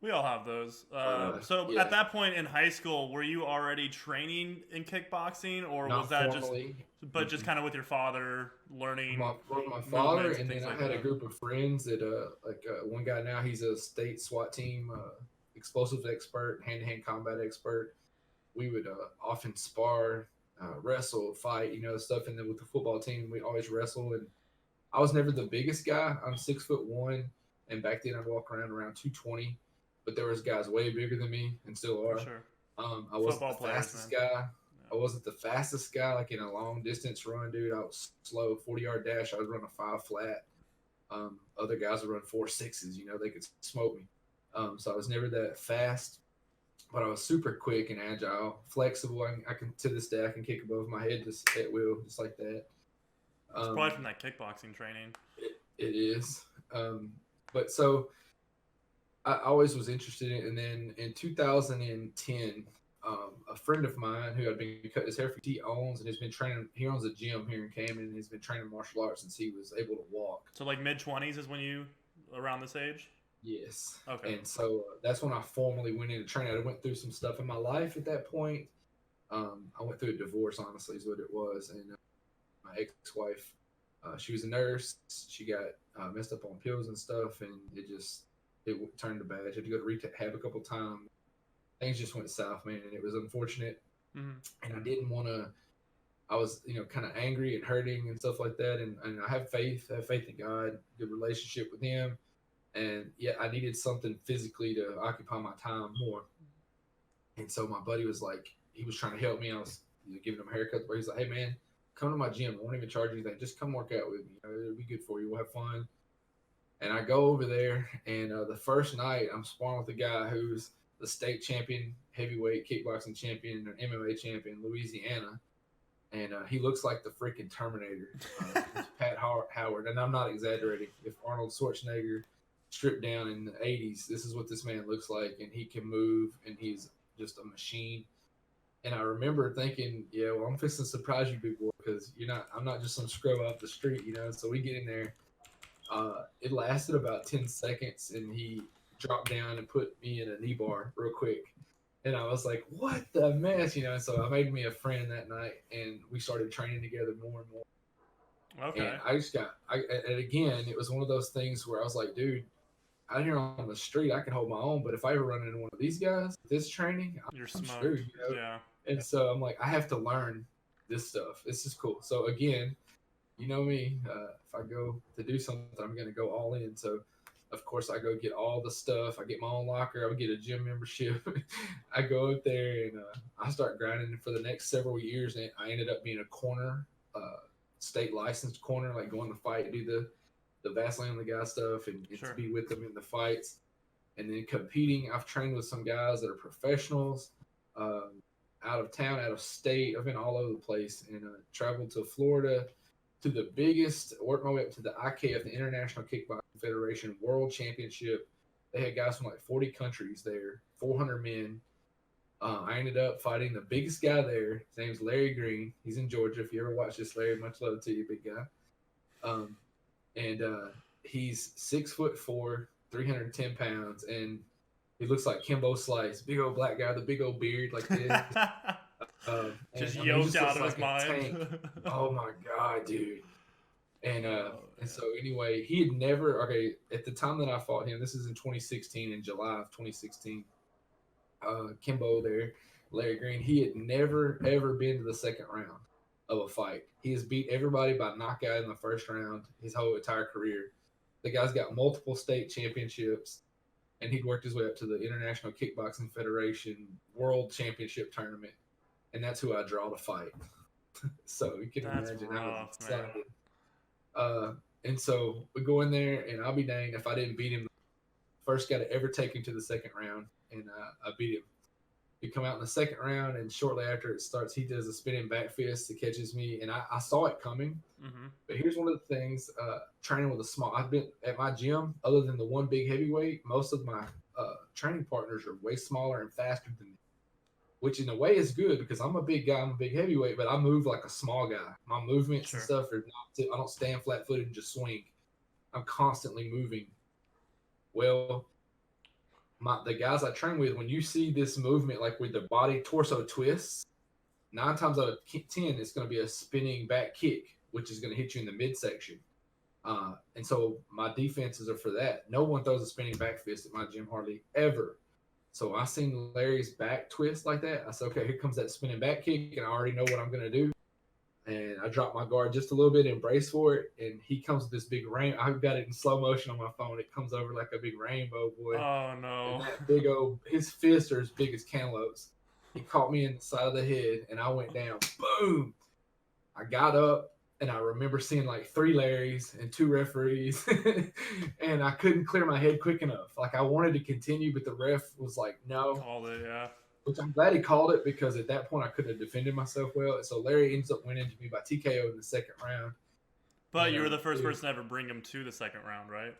We all have those. But So yeah, at that point in high school, were you already training in kickboxing, or was not that just, formally. but just kind of with your father learning With my father, movements and and things then I like had a that? group of friends that one guy now, he's a state SWAT team explosives expert, hand to hand combat expert. We would often spar, wrestle, fight, stuff. And then with the football team, we always wrestle. And I was never the biggest guy. I'm 6'1", and back then I'd walk around 220. But there was guys way bigger than me, and still For are. sure. I wasn't Football the players, fastest man. guy. I Yeah. wasn't the fastest guy, like in a long distance run, dude. I was slow, 40-yard dash. I would run a 5 flat. Other guys would run 4.6s. They could smoke me. So I was never that fast, but I was super quick and agile, flexible. I can to this day I can kick above my head just at will, just like that. It's probably Um, from that kickboxing training. it is. But so I always was interested in it. And then in 2010, a friend of mine who had been cut his hair for, he owns and has been training. He owns a gym here in Camden, and he's been training martial arts since he was able to walk. So like mid 20s is when you around this age. Yes, Okay. and so that's when I formally went into training. I went through some stuff in my life at that point. I went through a divorce, honestly, is what it was, and my ex-wife, she was a nurse. She got messed up on pills and stuff, and it turned to bad. She had to go to rehab a couple times. Things just went south, man, and it was unfortunate. Hmm. And I didn't want to. I was, kind of angry and hurting and stuff like that. And I have faith in God, good relationship with Him. And yeah, I needed something physically to occupy my time more. And so my buddy was like, he was trying to help me. I was giving him a haircut, but he's like, "Hey man, come to my gym. I won't even charge you anything. Just come work out with me. It'll be good for you. We'll have fun." And I go over there, and the first night I'm sparring with a guy who's the state champion, heavyweight kickboxing champion, and MMA champion, Louisiana. And he looks like the freaking Terminator. It's Pat Howard, and I'm not exaggerating. If Arnold Schwarzenegger stripped down in the '80s, this is what this man looks like, and he can move, and he's just a machine. And I remember thinking, yeah, well, I'm fixing to surprise you, big boy, because I'm not just some scrub off the street. So we get in there, It lasted about 10 seconds, and he dropped down and put me in a knee bar real quick. And I was like, what the mess, you know? So I made me a friend that night, and we started training together more and more. And Okay. I just got, and again, it was one of those things where I was like, dude, out here on the street, I can hold my own, but if I ever run into one of these guys, this training, You're I'm smoked. screwed, you know? Yeah. And so I'm like, I have to learn this stuff. This is cool. So again, you know me, if I go to do something, I'm going to go all in. So, of course, I go get all the stuff. I get my own locker. I would get a gym membership. I go up there and I start grinding for the next several years. And I ended up being a corner, state licensed corner, like going to fight, do the Vaseline on the guy stuff, and to Sure. be with them in the fights. And then competing, I've trained with some guys that are professionals, um, out of town, out of state. I've been all over the place and traveled to Florida to the biggest, worked my way up to the IKF, the International Kickboxing Federation World Championship. They had guys from like 40 countries there, 400 men. I ended up fighting the biggest guy there. His name's Larry Green. He's in Georgia. If you ever watch this, Larry, much love to you, big guy. Um, and he's 6'4", 310 pounds, and he looks like Kimbo Slice, big old black guy, the big old beard like this. And Just I mean, he yoked just out looks of his like a tank. mind. Oh my god, dude! And Oh, and so anyway, he had never at the time that I fought him. This is in 2016, in July of 2016. Kimbo there, Larry Green. He had never ever been to the second round of a fight. He has beat everybody by knockout in the first round his whole entire career. The guy's got multiple state championships, and he'd worked his way up to the International Kickboxing Federation World Championship tournament, and that's who I draw to fight. So you can that's imagine I was rough, man. excited. And so we go in there, and I'll be danged if I didn't beat him. First guy to ever take him to the second round, and I beat him. We come out in the second round, and shortly after it starts, he does a spinning back fist that catches me, and I saw it coming. Mm-hmm. But here's one of the things: training with a small. I've been at my gym, other than the one big heavyweight. Most of my training partners are way smaller and faster than me, which in a way is good because I'm a big guy, I'm a big heavyweight, but I move like a small guy. My movements Sure. and stuff are not. I don't stand flat footed and just swing. I'm constantly moving. Well, the guys I train with, when you see this movement, like with the body torso twists, 9 times out of 10, it's going to be a spinning back kick, which is going to hit you in the midsection. And so my defenses are for that. No one throws a spinning back fist at my gym hardly ever. So I seen Larry's back twist like that. I said, okay, here comes that spinning back kick, and I already know what I'm going to do. And I drop my guard just a little bit and brace for it. And he comes with this big rain. I've got it in slow motion on my phone. It comes over like a big rainbow, boy. Oh And no. that big old, his fists are as big as cantaloupes. He caught me in the side of the head, and I went down. Boom! I got up, and I remember seeing like 3 Larrys and 2 referees, and I couldn't clear my head quick enough. Like I wanted to continue, but the ref was like, no. Called it, yeah. Which I'm glad he called it because at that point I couldn't have defended myself well. And so Larry ends up winning to me by TKO in the second round. But you were the first person to ever bring him to the second round, right?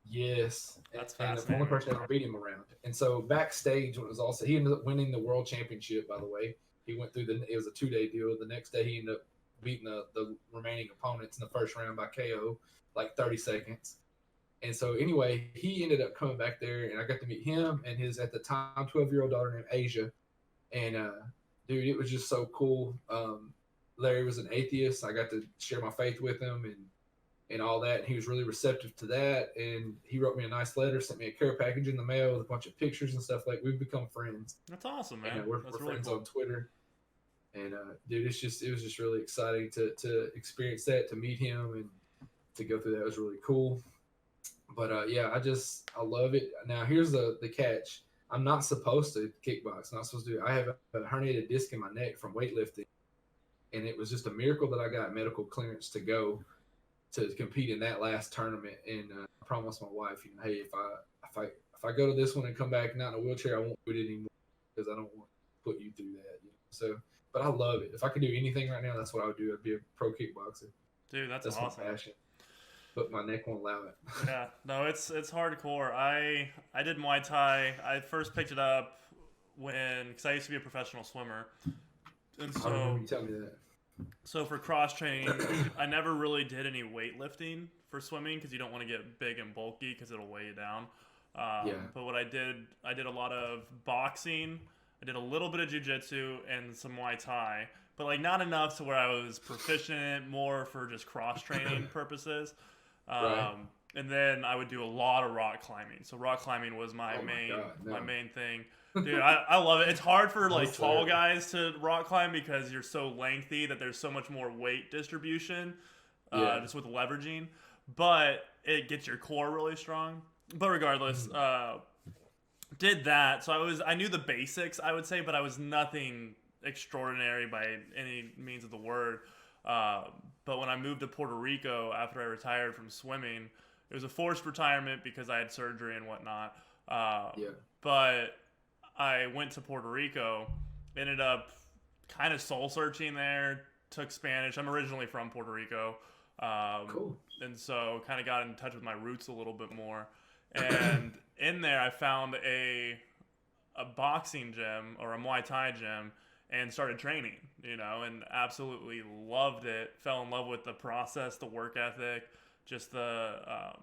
Yes. That's and the fascinating. only person that ever beat him around. And so backstage, when it was also, he ended up winning the world championship, by the way. He went through it was a 2-day deal. The next day he ended up beating the remaining opponents in the first round by KO, like 30 seconds. And so anyway, he ended up coming back there, and I got to meet him and his, at the time, 12-year-old daughter named Asia. And dude, it was just so cool. Larry was an atheist. I got to share my faith with him and all that. And he was really receptive to that. And he wrote me a nice letter, sent me a care package in the mail with a bunch of pictures and stuff. Like, we've become friends. That's awesome, man. And we're That's really friends cool. on Twitter. And dude, it was just really exciting to experience that, to meet him, and to go through that. It was really cool. But yeah, I love it. Now here's the catch. I'm not supposed to kickbox. I'm not supposed to do it. I have a herniated disc in my neck from weightlifting, and it was just a miracle that I got medical clearance to go to compete in that last tournament. And I promised my wife, hey, if I go to this one and come back not in a wheelchair, I won't do it anymore because I don't want to put you through that. So, but I love it. If I could do anything right now, that's what I would do. I'd be a pro kickboxer. Dude, that's my awesome. passion. But my neck won't allow it. Yeah, no, it's hardcore. I did Muay Thai. I first picked it up because I used to be a professional swimmer, and I remember so you telling me that. so for cross training, I never really did any weightlifting for swimming because you don't want to get big and bulky because it'll weigh you down. Yeah. But what I did a lot of boxing. I did a little bit of jiu-jitsu and some Muay Thai, but like not enough to where I was proficient, more for just cross-training purposes. Right. And then I would do a lot of rock climbing. So rock climbing was my no. main thing. Dude, I love it. It's hard for like Yes, tall sir. guys to rock climb because you're so lengthy that there's so much more weight distribution, Yeah. just with leveraging. But it gets your core really strong. But regardless, did that. So I knew the basics, I would say, but I was nothing extraordinary by any means of the word. But when I moved to Puerto Rico after I retired from swimming, it was a forced retirement because I had surgery and whatnot. Yeah. But I went to Puerto Rico, ended up kind of soul searching there, took Spanish. I'm originally from Puerto Rico. Cool. And so kind of got in touch with my roots a little bit more. And in there, I found a boxing gym or a Muay Thai gym and started training, and absolutely loved it. Fell in love with the process, the work ethic, just the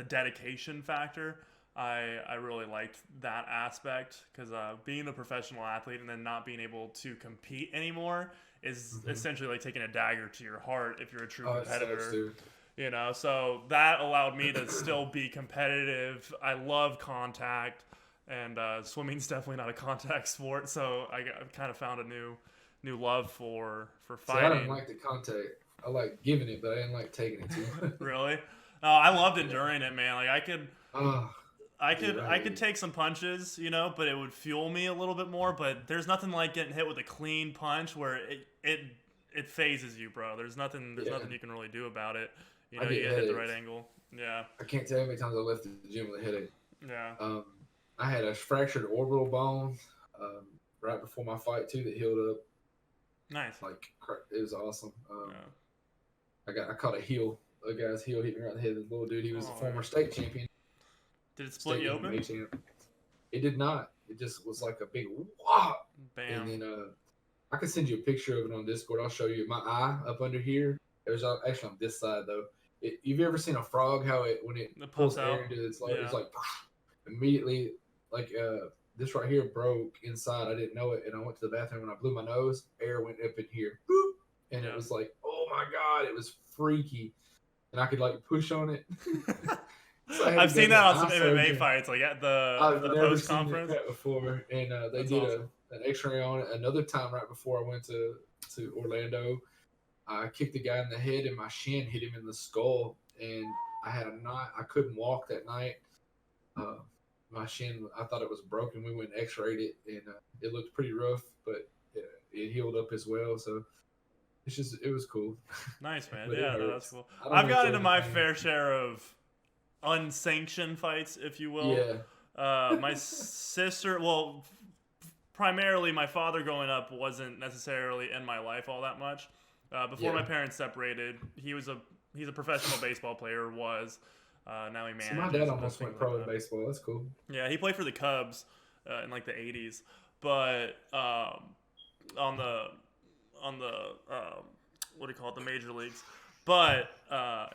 dedication factor. I really liked that aspect because being a professional athlete and then not being able to compete anymore is essentially like taking a dagger to your heart if you're a true competitor. So that allowed me to still be competitive. I love contact, and swimming's definitely not a contact sport, so I kind of found a new love for fighting. See, I didn't like the contact. I like giving it, but I didn't like taking it too. Really? I loved enduring it, man. Like I could take some punches, but it would fuel me a little bit more. But there's nothing like getting hit with a clean punch where it phases you, bro. There's nothing you can really do about it. You get hit the right angle. Yeah. I can't tell you how many times I left the gym with a headache. Yeah. I had a fractured orbital bone right before my fight too that healed up. Nice. Like it was awesome. I caught a guy's heel hit me right in the head. The little dude, he was a former state champion. Did it split you open? It did not. It just was like a big whop. Bam. And then I can send you a picture of it on Discord. I'll show you my eye up under here. It was actually on this side though. You've ever seen a frog how when it pulls air into its load, it's like immediately like this right here broke inside. I didn't know it, and I went to the bathroom and I blew my nose. Air went up in here, boop, and it was like, oh my god, it was freaky, and I could like push on it. So I've seen that on some MMA fights, like at the post conference before, and they did an X-ray on it. Another time, right before I went to Orlando, I kicked the guy in the head, and my shin hit him in the skull, and I had a knot. I couldn't walk that night. My shin, I thought it was broken. We went and X-rayed it, and it looked pretty rough, but it healed up as well. So it was cool. Nice, man. Yeah, no, that's cool. I've got into my fair share of unsanctioned fights, if you will. Yeah. My sister, primarily my father growing up wasn't necessarily in my life all that much. Before my parents separated, he's a professional baseball player. Now he manages. So my dad almost went pro in baseball. That's cool. Yeah, he played for the Cubs in like the '80s, but on the what do you call it, the major leagues. But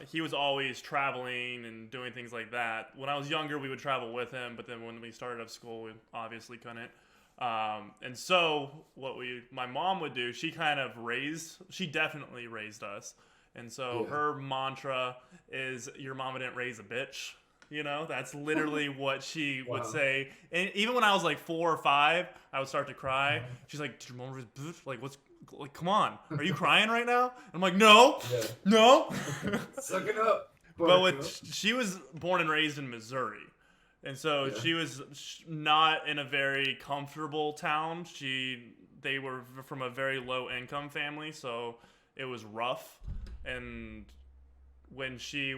he was always traveling and doing things like that. When I was younger, we would travel with him, but then when we started up school, we obviously couldn't. And so what my mom would do, she definitely raised us. And so her mantra is, your mama didn't raise a bitch. That's literally what she would say. And even when I was like 4 or 5, I would start to cry. She's like, did your mom raise a bitch? Like, come on. Are you crying right now? And I'm like, no. Yeah. No. Suck it up. But she was born and raised in Missouri. And so she was not in a very comfortable town. They were from a very low income family, so it was rough. And when she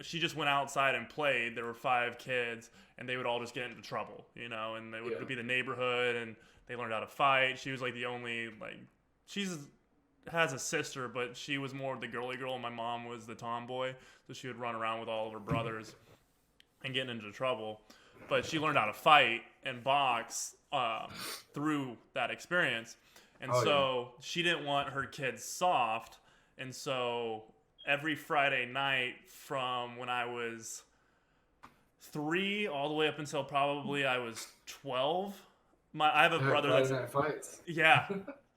just went outside and played, there were 5 kids, and they would all just get into trouble, and they would be the neighborhood, and they learned how to fight. She was like the only has a sister, but she was more the girly girl, and my mom was the tomboy, so she would run around with all of her brothers and getting into trouble. But she learned how to fight and box through that experience. And she didn't want her kids soft. And so every Friday night from when I was 3 all the way up until probably I was 12. I have a brother Friday that's night fights. yeah.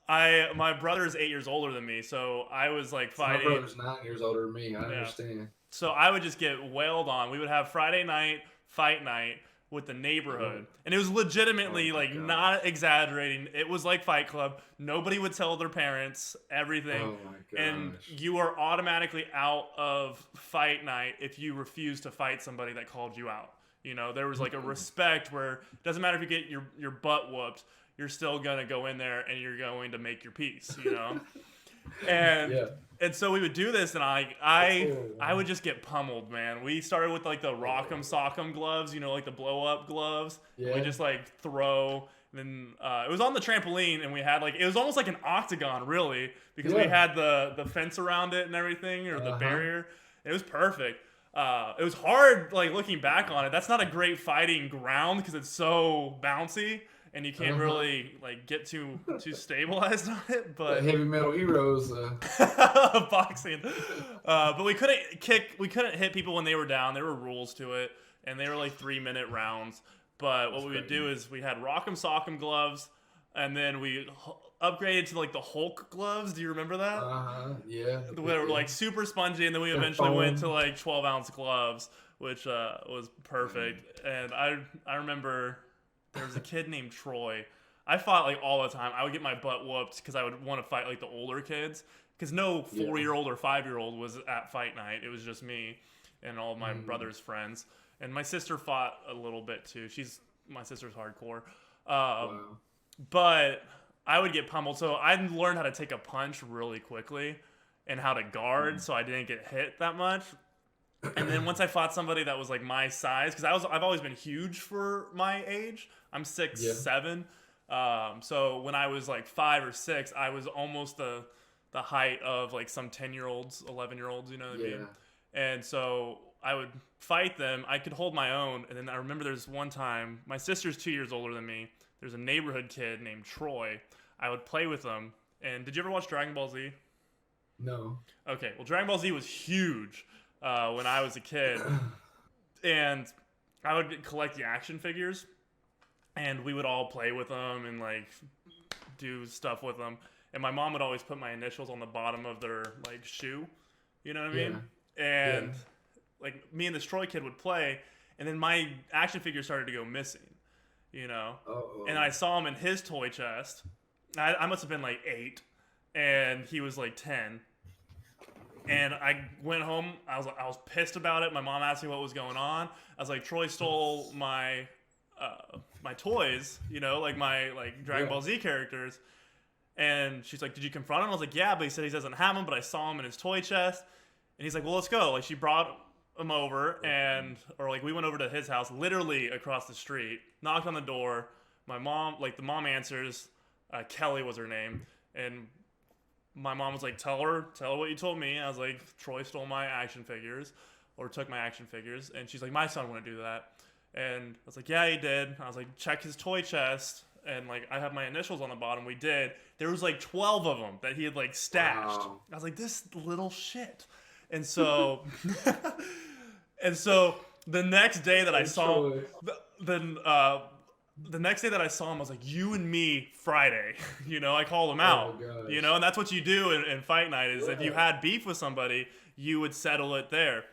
My brother is 8 years older than me, so I was like So my fighting. brother's 9 years older than me. I Yeah. understand. So I would just get wailed on. We would have Friday night fight night with the neighborhood, and it was legitimately Oh my gosh. not exaggerating. It was like Fight Club. Nobody would tell their parents everything, Oh my gosh. and you are automatically out of fight night if you refuse to fight somebody that called you out. You know, there was like a respect where it doesn't matter if you get your butt whooped, you're still gonna go in there and you're going to make your peace. You know. And Yeah. and so we would do this, and I would just get pummeled, man. We started with like the Rock'em Sock'em gloves, you know, like the blow up gloves. Yeah. We just like throw. And then it was on the trampoline, and we had like it was almost like an octagon, really, because we had the fence around it and everything, or the barrier. It was perfect. It was hard, like looking back on it. That's not a great fighting ground because it's so bouncy. And you can't really like get too stabilized on it, but The heavy metal heroes. boxing. But we couldn't hit people when they were down. There were rules to it, and they were like 3-minute rounds. But what we would do is we had Rock'em Sock'em gloves, and then we upgraded to like the Hulk gloves. Do you remember that? Yeah. They were like super spongy, and then we eventually went to like 12-ounce gloves, which was perfect. And I remember. There was a kid named Troy. I fought like all the time. I would get my butt whooped because I would want to fight like the older kids. Because no 4-year-old or 5-year-old was at fight night. It was just me and all of my brother's friends. And my sister fought a little bit too. My sister's hardcore. Wow. But I would get pummeled. So I learned how to take a punch really quickly and how to guard so I didn't get hit that much. And then once I fought somebody that was like my size, because I've always been huge for my age. I'm 6'7". So when I was like 5 or 6, I was almost the height of like some 10-year-olds, 11-year-olds, you know what I mean? And so I would fight them. I could hold my own. And then I remember there's one time, my sister's 2 years older than me. There's a neighborhood kid named Troy. I would play with him. And did you ever watch Dragon Ball Z? No. Okay, well, Dragon Ball Z was huge when I was a kid. And I would collect the action figures. And we would all play with them and like do stuff with them. And my mom would always put my initials on the bottom of their like shoe. You know what I mean? And like me and this Troy kid would play, and then my action figure started to go missing. You know? And I saw him in his toy chest. I must have been like 8, and he was like 10. And I went home. I was pissed about it. My mom asked me what was going on. I was like, Troy stole my toys, you know, like my Dragon Ball Z characters. And she's like, did you confront him? I was like, yeah, but he said he doesn't have them, but I saw him in his toy chest. And he's like, well, let's go. Like, she brought him over, or like we went over to his house, literally across the street, knocked on the door. My mom, like the mom answers, Kelly was her name. And my mom was like, tell her what you told me. I was like, Troy stole my action figures, or took my action figures. And she's like, my son wouldn't do that. And I was like, yeah, he did. I was like, check his toy chest. And like, I have my initials on the bottom. We did. There was like 12 of them that he had like stashed. Wow. I was like, this little shit. And so, the next day that I saw him, the next day that I saw him, I was like, you and me Friday. You know, I called him out. Gosh. You know, and that's what you do in fight night is if you had beef with somebody, you would settle it there.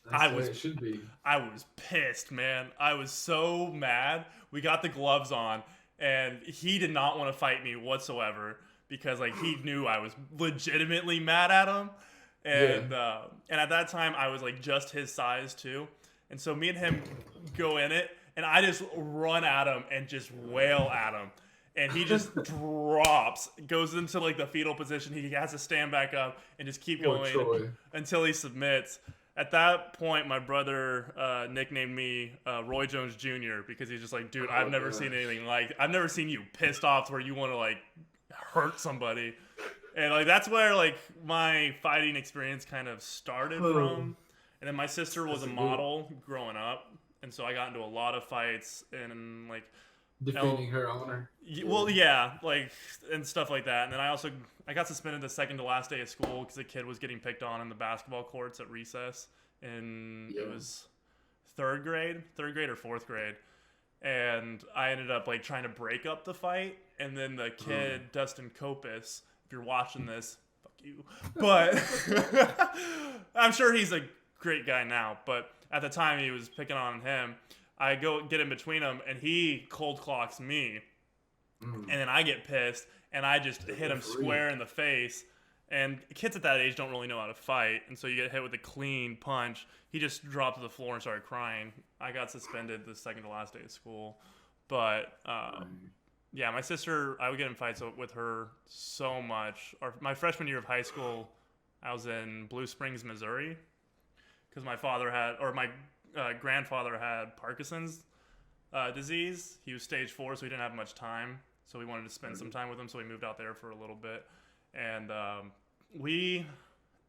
That's the way it should be. I was pissed, man. I was so mad. We got the gloves on, and he did not want to fight me whatsoever because like he knew I was legitimately mad at him, and at that time I was like just his size too, and so me and him go in it, and I just run at him and just wail at him. And he just drops, goes into like the fetal position. He has to stand back up and just keep going until he submits. At that point, my brother nicknamed me Roy Jones Jr. because he's just like, dude, I've never seen anything like. I've never seen you pissed off to where you want to like hurt somebody, and like that's where like my fighting experience kind of started from. And then my sister was a model growing up, and so I got into a lot of fights. And like defending her honor. Well, yeah, like and stuff like that. And then I got suspended the second to last day of school because a kid was getting picked on in the basketball courts at recess, and it was third grade or fourth grade, and I ended up like trying to break up the fight, and then the kid Dustin Copus, if you're watching this, fuck you, but I'm sure he's a great guy now, but at the time he was picking on him. I go get in between them, and he cold clocks me. And then I get pissed, and I just hit him square in the face. And kids at that age don't really know how to fight, and so you get hit with a clean punch. He just dropped to the floor and started crying. I got suspended the second to last day of school. But, yeah, my sister, I would get in fights with her so much. My freshman year of high school, I was in Blue Springs, Missouri, because my grandfather had Parkinson's disease. He was stage 4, so he didn't have much time. So we wanted to spend some time with him, so we moved out there for a little bit. And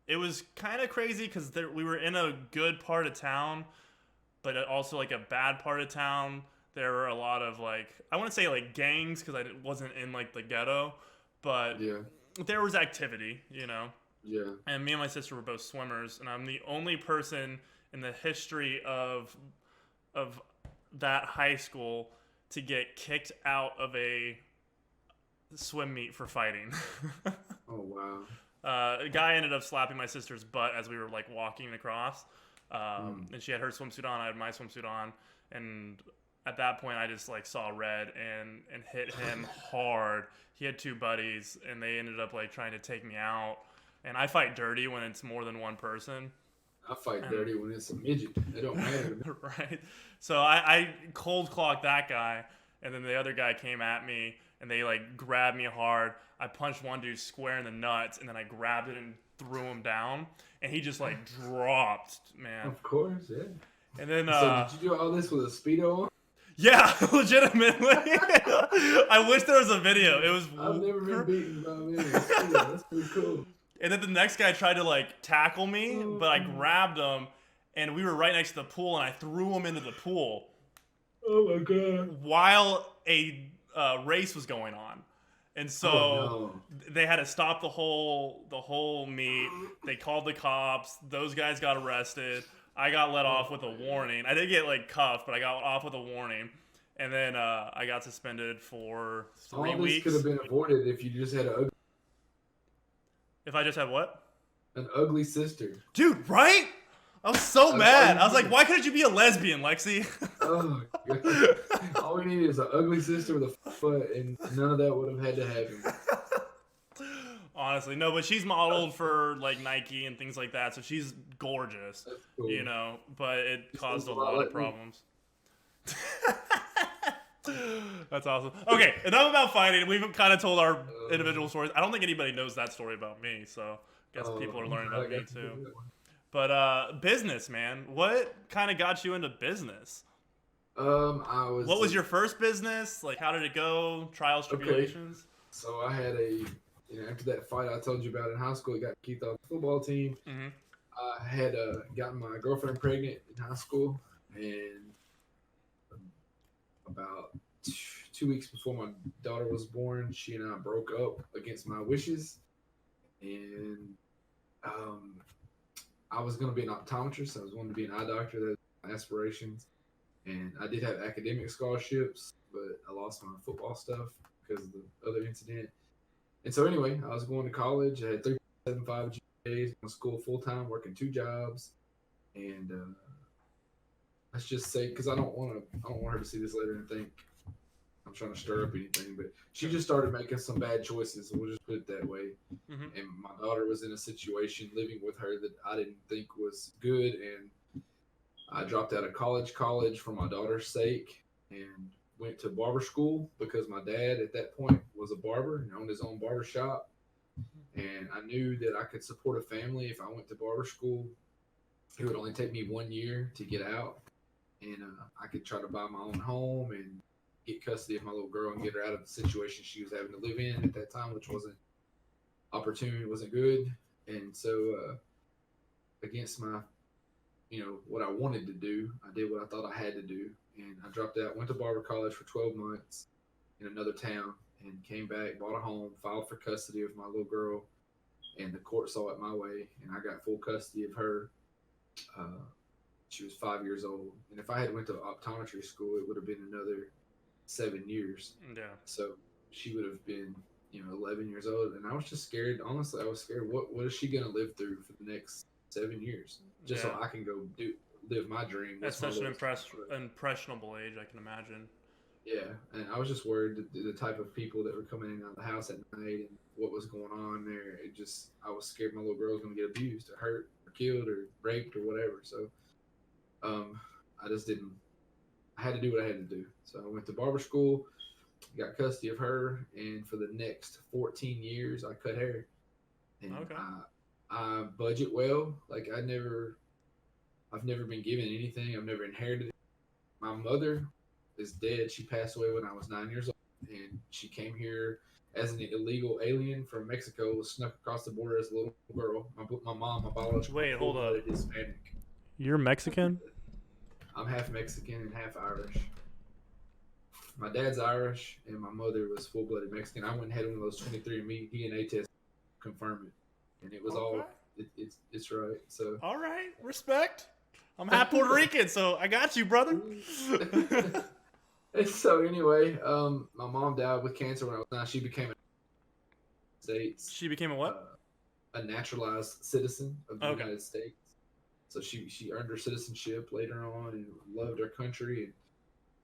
it was kind of crazy because we were in a good part of town, but also like a bad part of town. There were a lot of like, I wouldn't say like gangs because I wasn't in like the ghetto, but there was activity, you know? Yeah. And me and my sister were both swimmers, and I'm the only person in the history of that high school to get kicked out of a swim meet for fighting. Oh wow. A guy ended up slapping my sister's butt as we were like walking across, and she had her swimsuit on, I had my swimsuit on, and at that point I just like saw red and hit him hard. He had 2 buddies, and they ended up like trying to take me out, and I fight dirty when it's more than one person. I fight dirty when it's a midget. It don't matter. Right. So I cold clocked that guy, and then the other guy came at me, and they like grabbed me hard. I punched one dude square in the nuts, and then I grabbed it and threw him down, and he just like dropped, man. Of course, yeah. And then so did you do all this with a Speedo on? Yeah, legitimately. I wish there was a video. It was. I've never been beaten by a man with a Speedo. That's pretty cool. And then the next guy tried to like tackle me, but I grabbed him, and we were right next to the pool, and I threw him into the pool. Oh my god! While a race was going on, and so they had to stop the whole meet. They called the cops. Those guys got arrested. I got let off with a warning. I didn't get like cuffed, but I got off with a warning. And then I got suspended for 3 weeks. All this could have been avoided if you just had an If I just had what? An ugly sister. Dude, right? I was so mad. I was like, why couldn't you be a lesbian, Lexi? Oh, God. All we needed is an ugly sister with a foot, and none of that would have had to happen. Honestly, no, but she's modeled for like Nike and things like that, so she's gorgeous. That's cool. You know, but it caused a lot of problems. That's awesome. Okay, enough about fighting. We've kind of told our individual stories. I don't think anybody knows that story about me, so I guess people are learning about me too. But business, man. What kind of got you into business? What was your first business? Like, how did it go? Trials, tribulations? Okay. So I had after that fight I told you about in high school, I got Keith off the football team. Mm-hmm. I had gotten my girlfriend pregnant in high school, and about 2 weeks before my daughter was born, she and I broke up against my wishes, and I was going to be an optometrist. I was wanting to be an eye doctor. That's my aspirations, and I did have academic scholarships, but I lost my football stuff because of the other incident. And so anyway, I was going to college. I had 3.75 GPAs, in school full-time, working 2 jobs. And let's just say, because I don't want her to see this later and think I'm trying to stir up anything, but she just started making some bad choices. We'll just put it that way. Mm-hmm. And my daughter was in a situation living with her that I didn't think was good. And I dropped out of college for my daughter's sake, and went to barber school because my dad at that point was a barber and owned his own barber shop. And I knew that I could support a family if I went to barber school. It would only take me 1 year to get out, and I could try to buy my own home and get custody of my little girl and get her out of the situation she was having to live in at that time, which wasn't good. And so against my, what I wanted to do, I did what I thought I had to do. and I dropped out. Went to barber college for 12 months in another town, and came back, bought a home, filed for custody of my little girl, and the court saw it my way, and I got full custody of her. Uh, she was 5 years old, and if I had went to optometry school, it would have been another 7 years. Yeah. So she would have been, 11 years old, and I was just scared. Honestly, I was scared. What is she gonna live through for the next 7 years, just so I can go live my dream? That's such an impressionable age, I can imagine. Yeah, and I was just worried that the type of people that were coming in and out of the house at night and what was going on there. I was scared my little girl was gonna get abused or hurt or killed or raped or whatever. So, I just didn't. I had to do what I had to do. So I went to barber school, got custody of her, and for the next 14 years, I cut hair. And I budget well. Like I've never been given anything. I've never inherited it. My mother is dead. She passed away when I was 9 years old, and she came here as an illegal alien from Mexico, snuck across the border as a little girl. My mom, my biological. Wait, hold up. Hispanic. You're Mexican? I'm half Mexican and half Irish. My dad's Irish, and my mother was full-blooded Mexican. I went and had one of those 23andMe DNA tests to confirm it, and it was all. It's right. So. All right, respect. I'm half Puerto Rican, so I got you, brother. So anyway, my mom died with cancer when I was 9. She became a States. She became a what? A naturalized citizen of the United States. So she earned her citizenship later on and loved her country.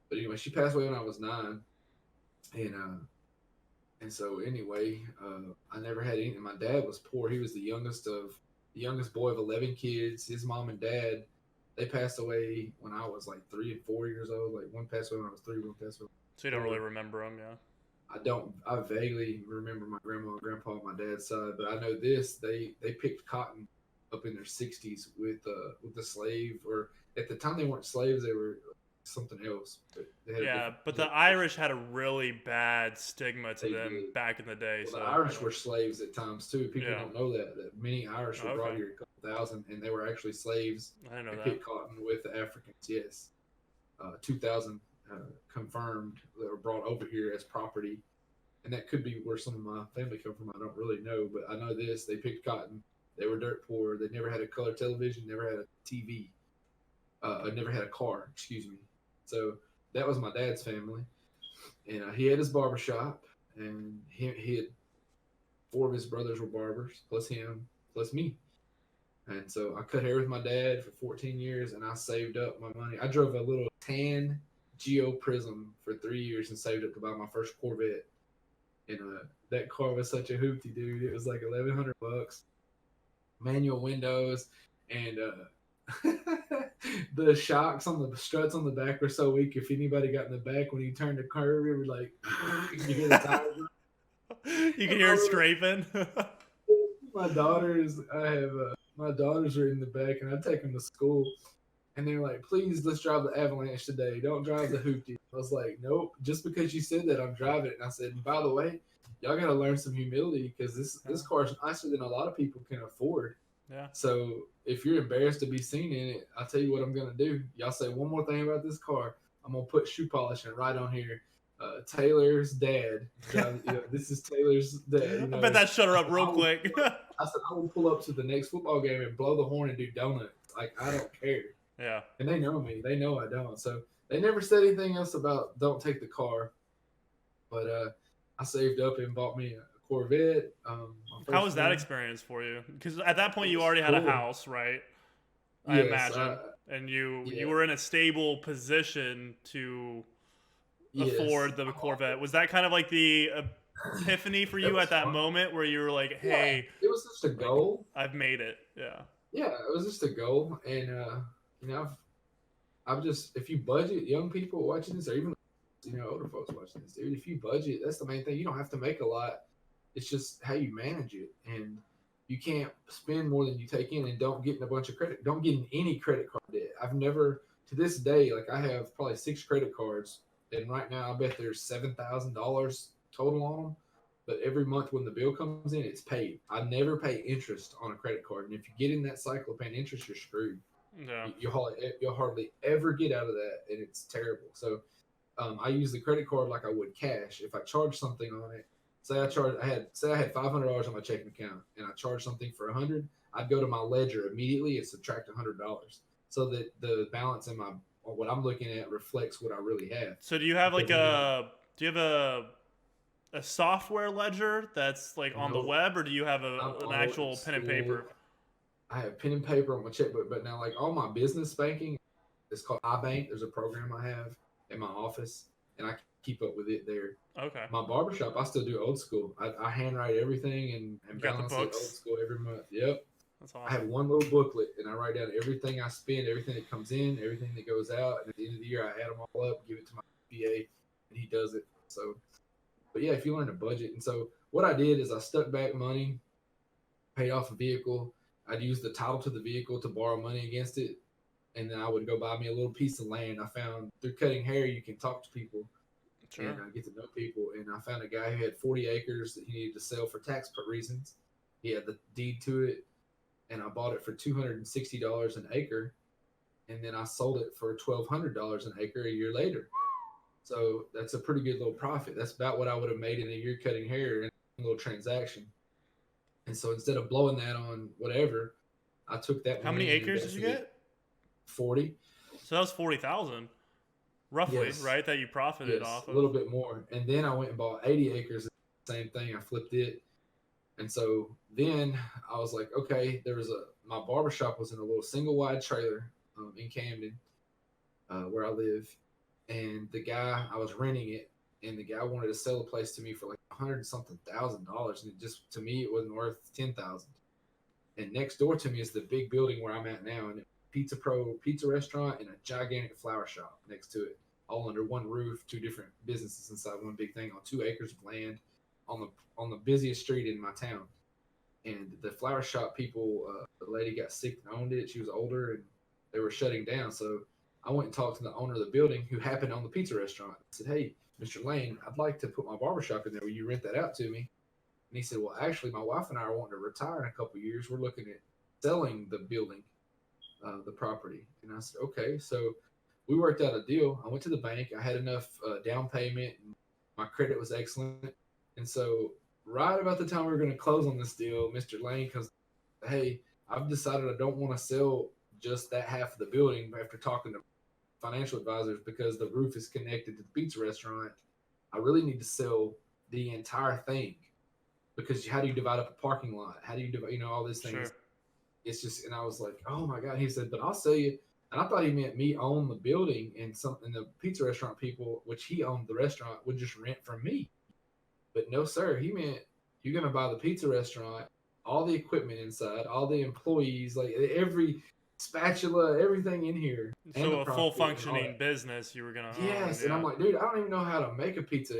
But anyway, she passed away when I was 9, and so anyway, I never had any. My dad was poor. He was the youngest boy of 11 kids. His mom and dad, they passed away when I was like 3 and 4 years old. Like one passed away when I was 3, one passed away. So you don't really remember them, yeah? I don't. I vaguely remember my grandma and grandpa on my dad's side, but I know this: they picked cotton up in their 60s with the slave, or at the time they weren't slaves; they were something else. But the Irish had a really bad stigma to them back in the day. Well, the Irish were slaves at times too. People don't know that many Irish were brought here, a couple thousand, and they were actually slaves. I didn't know that. They picked cotton with the Africans. Yes, 2,000 confirmed that were brought over here as property, and that could be where some of my family come from. I don't really know, but I know this: they picked cotton. They were dirt poor. They never had a color television. Never had a TV. Never had a car. Excuse me. So that was my dad's family, and he had his barber shop, and he had 4 of his brothers were barbers, plus him, plus me. And so I cut hair with my dad for 14 years, and I saved up my money. I drove a little tan Geo Prism for 3 years and saved up to buy my first Corvette. And that car was such a hoopty, dude. It was like $1,100, manual windows, and the shocks on the struts on the back were so weak. If anybody got in the back when he turned the curve, it was like you hear the tires. You can hear it scraping. My daughters are in the back, and I take them to school, and they're like, "Please, let's drive the Avalanche today. Don't drive the hoopty." I was like, "Nope. Just because you said that, I'm driving it." And I said, and by the way, y'all got to learn some humility because this car is nicer than a lot of people can afford. Yeah. So if you're embarrassed to be seen in it, I'll tell you what I'm gonna do. Y'all say one more thing about this car, I'm gonna put shoe polish and right on here. Taylor's dad. This is Taylor's dad. I bet that shut her up real quick. I said I will pull up to the next football game and blow the horn and do donuts. Like I don't care. Yeah. And they know me. They know I don't. So they never said anything else about don't take the car. But I saved up and bought me a Corvette. How was that experience for you? Because at that point you already had a house, right? I imagine, and you were in a stable position to afford the Corvette. Was that kind of like the epiphany for you at that moment, where you were like, "Hey, it was just a goal. I've made it." Yeah. Yeah, it was just a goal, and I've just, if you budget, young people watching this, or even older folks watching this, dude, if you budget, that's the main thing. You don't have to make a lot. It's just how you manage it, and you can't spend more than you take in, and don't get in a bunch of credit. Don't get in any credit card debt. I've never, to this day, like I have probably 6 credit cards, and right now I bet there's $7,000 total on them. But every month when the bill comes in, it's paid. I never pay interest on a credit card, and if you get in that cycle of paying interest, you're screwed. Yeah. You'll hardly ever get out of that, and it's terrible. So I use the credit card like I would cash. If I charge something on it, say I had $500 on my checking account, and I charged something for 100, I'd go to my ledger immediately and subtract $100, so that the balance in my what I'm looking at reflects what I really have. So do you have like Because then, do you have a software ledger that's like on the no, web, or do you have I'm an old actual pen and school. paper? I have pen and paper on my checkbook, but now like all my business banking, it's called iBank. There's a program I have in my office, and I keep up with it there. Okay. My barbershop, I still do old school. I handwrite everything and You got the balance it old books. school every month. Yep. That's I have awesome. one little booklet, and I write down everything I spend, everything that comes in, everything that goes out. And at the end of the year, I add them all up, give it to my BA, and he does it. So, but yeah, if you learn a budget. And so what I did is I stuck back money, paid off a vehicle. I'd use the title to the vehicle to borrow money against it. And then I would go buy me a little piece of land. I found through cutting hair, you can talk to people and Sure. get to know people. And I found a guy who had 40 acres that he needed to sell for tax reasons. He had the deed to it, and I bought it for $260 an acre. And then I sold it for $1,200 an acre a year later. So that's a pretty good little profit. That's about what I would have made in a year cutting hair in a little transaction. And so instead of blowing that on whatever, I took that How many money and acres did you invested it get? 40. So that was 40,000, roughly, Yes. right? That you profited Yes, off a of. little bit more. And then I went and bought 80 acres. Same thing. I flipped it. And so then I was like, okay, my barbershop was in a little single wide trailer in Camden, where I live. And the guy, I was renting it, and the guy wanted to sell the place to me for like 100 something $1,000. And it just, to me, it wasn't worth 10,000. And next door to me is the big building where I'm at now, and Pizza Pro pizza restaurant and a gigantic flower shop next to it, all under one roof, two different businesses inside one big thing on 2 acres of land on the busiest street in my town. And the flower shop people, the lady got sick and owned it. She was older, and they were shutting down. So I went and talked to the owner of the building, who happened to own the pizza restaurant. I said, "Hey, Mr. Lane, I'd like to put my barbershop in there. Will you rent that out to me?" And he said, "Well, actually, my wife and I are wanting to retire in a couple of years. We're looking at selling the building, the property." And I said, "Okay." So we worked out a deal. I went to the bank. I had enough down payment, and my credit was excellent. And so right about the time we were going to close on this deal, Mr. Lane comes, "Hey, I've decided I don't want to sell just that half of the building after talking to financial advisors, because the roof is connected to the pizza restaurant. I really need to sell the entire thing, because how do you divide up a parking lot? How do you divide, all these things?" Sure. It's just, and I was like, "Oh my God." He said, "But I'll sell you." And I thought he meant me own the building, and the pizza restaurant people, which he owned the restaurant, would just rent from me. But no, sir. He meant you're going to buy the pizza restaurant, all the equipment inside, all the employees, like every spatula, everything in here, and the So a full property and all functioning that. business you were gonna own, Yes. And I'm yeah. like, dude, I don't even know how to make a pizza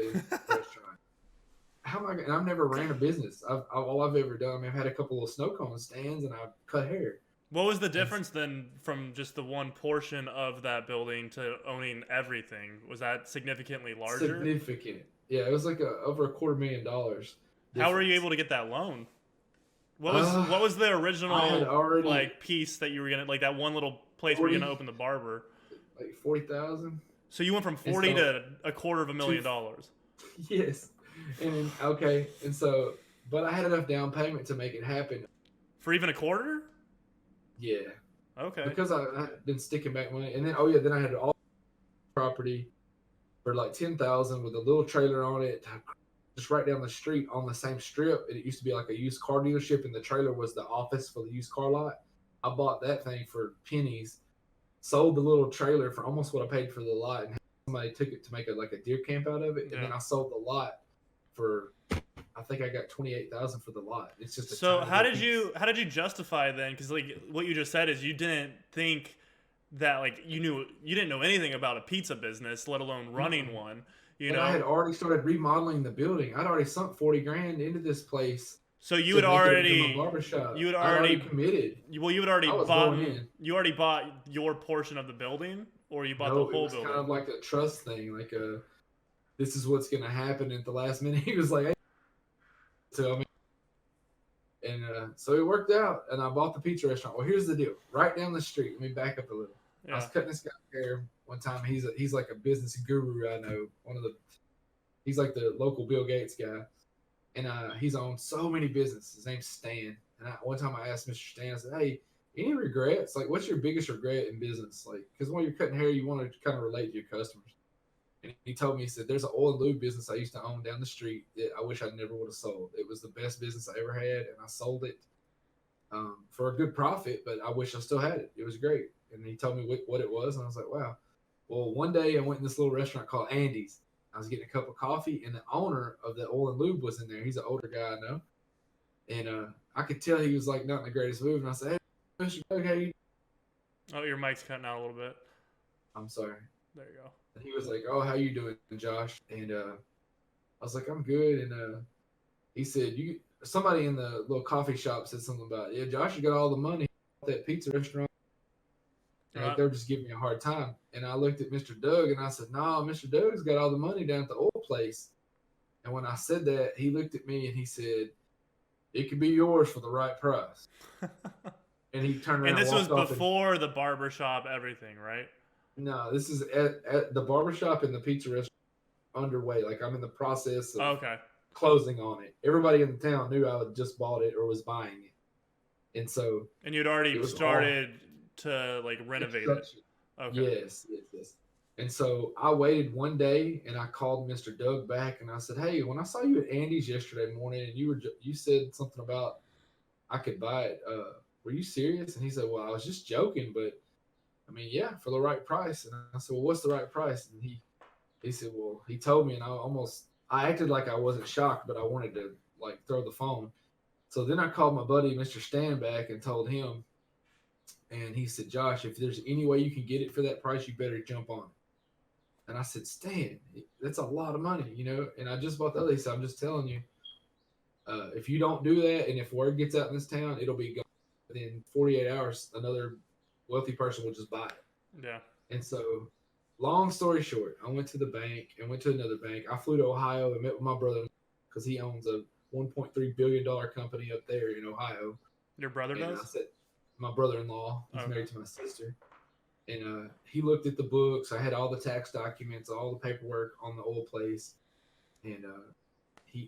restaurant. How am I? And I've never ran a business. All I've ever done, I mean, I've had a couple of snow cone stands, and I've cut hair. What was the And difference then from just the one portion of that building to owning everything? Was that significantly larger? significant. Yeah, it was like over $250,000 How were you difference. able to get that loan? Uh, What was the I had original already like piece that you were gonna, like that one little place where you're gonna 40, open the barber? like 40,000. So you went from And 40 so to a quarter of a two, million dollars yes. And okay. And so, but I had enough down payment to make it happen. for even a quarter? Yeah. Okay. Because I had been sticking back money. And then, oh yeah, then I had all property for like 10,000 with a little trailer on it, just right down the street on the same strip. And it used to be like a used car dealership, and the trailer was the office for the used car lot. I bought that thing for pennies, sold the little trailer for almost what I paid for the lot, and somebody took it to make like a deer camp out of it. And Yeah. then I sold the lot for, I think I got 28,000 for the lot. It's just a So tiny little piece. how did you justify then? Because like what you just said is you didn't think that like you didn't know anything about a pizza business, let alone running Mm-mm. one. You And I know, had already started remodeling the building. I'd already sunk 40 grand into this place so to make it into my barbershop. you had I'd already already committed. well you had already I was bought going in. you already bought your portion of the building, or you bought the No, it whole was kind building. of like a trust thing. Like this is what's going to happen at the last minute. He was like, "Hey," so I mean, And so it worked out, and I bought the pizza restaurant. Well, here's the deal: right down the street. Let me back up a little. I was Yeah. cutting this guy's hair one time. He's like a business guru I know. He's like the local Bill Gates guy, and he's owned so many businesses. His name's Stan. And one time I asked Mr. Stan, I said, "Hey, any regrets? Like, what's your biggest regret in business? Like, because when you're cutting hair, you want to kind of relate to your customers." And he told me, he said, "There's an oil and lube business I used to own down the street that I wish I never would have sold. It was the best business I ever had, and I sold it for a good profit, but I wish I still had it. It was great." And he told me what it was, and I was like, "Wow." Well, one day I went in this little restaurant called Andy's. I was getting a cup of coffee, and the owner of the oil and lube was in there. He's an older guy I know, and I could tell he was like not in the greatest mood. And I said, "Hey, Mr. Doug, how you?" Oh, your mic's cutting out a little bit. I'm sorry. There you go. And he was like, "Oh, how you doing, Josh?" And I was like, "I'm good." And he said, Somebody in the little coffee shop said something about, "Yeah, Josh, you got all the money at that pizza restaurant." And like, they're just giving me a hard time. And I looked at Mr. Doug and I said, "No, Mr. Doug's got all the money down at the oil place." And when I said that, he looked at me and he said, "It could be yours for the right price." And he turned around. And this was off before the barbershop, everything, right? No, this is at the barbershop and the pizza restaurant underway. Like, I'm in the process of closing on it. Everybody in the town knew I had just bought it or was buying it. And so. And you'd already started to like renovate it. Okay. Yes. And so I waited one day and I called Mr. Doug back and I said, "Hey, when I saw you at Andy's yesterday morning and you said something about I could buy it, were you serious?" And he said, "Well, I was just joking, but I mean, yeah, for the right price." And I said, "Well, what's the right price?" And he said, "Well," he told me, and I acted like I wasn't shocked, but I wanted to like throw the phone. So then I called my buddy, Mr. Stan, back and told him, and he said, "Josh, if there's any way you can get it for that price, you better jump on it." And I said, "Stan, that's a lot of money, you know." And I just bought the other. He said, "I'm just telling you, if you don't do that, and if word gets out in this town, it'll be gone. Within 48 hours, another wealthy person will just buy it." Yeah. And so, long story short, I went to the bank and went to another bank. I flew to Ohio and met with my brother because he owns a $1.3 billion company up there in Ohio. Your brother does? I said, my brother-in-law. He's married to my sister. And he looked at the books. I had all the tax documents, all the paperwork on the oil place. And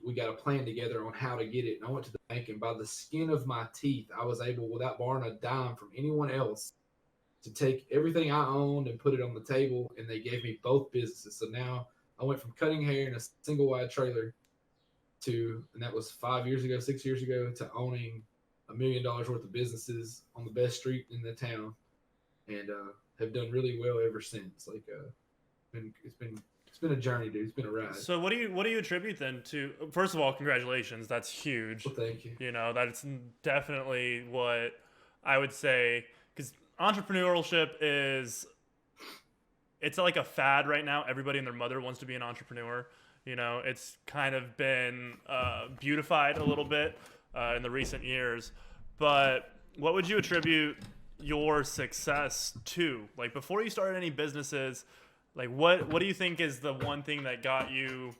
we got a plan together on how to get it. And I went to the bank, and by the skin of my teeth, I was able, without borrowing a dime from anyone else, to take everything I owned and put it on the table. And they gave me both businesses. So now I went from cutting hair in a single wide trailer and that was 6 years ago, to owning $1 million worth of businesses on the best street in the town, and have done really well ever since. Like, it's been a journey, dude. It's been a ride. So what do you attribute then to? First of all, congratulations. That's huge. Well, thank you. You know, that's definitely what I would say, because entrepreneurship it's like a fad right now. Everybody and their mother wants to be an entrepreneur. You know, it's kind of been beautified a little bit in the recent years. But what would you attribute your success to? Like, before you started any businesses, like what do you think is the one thing that got you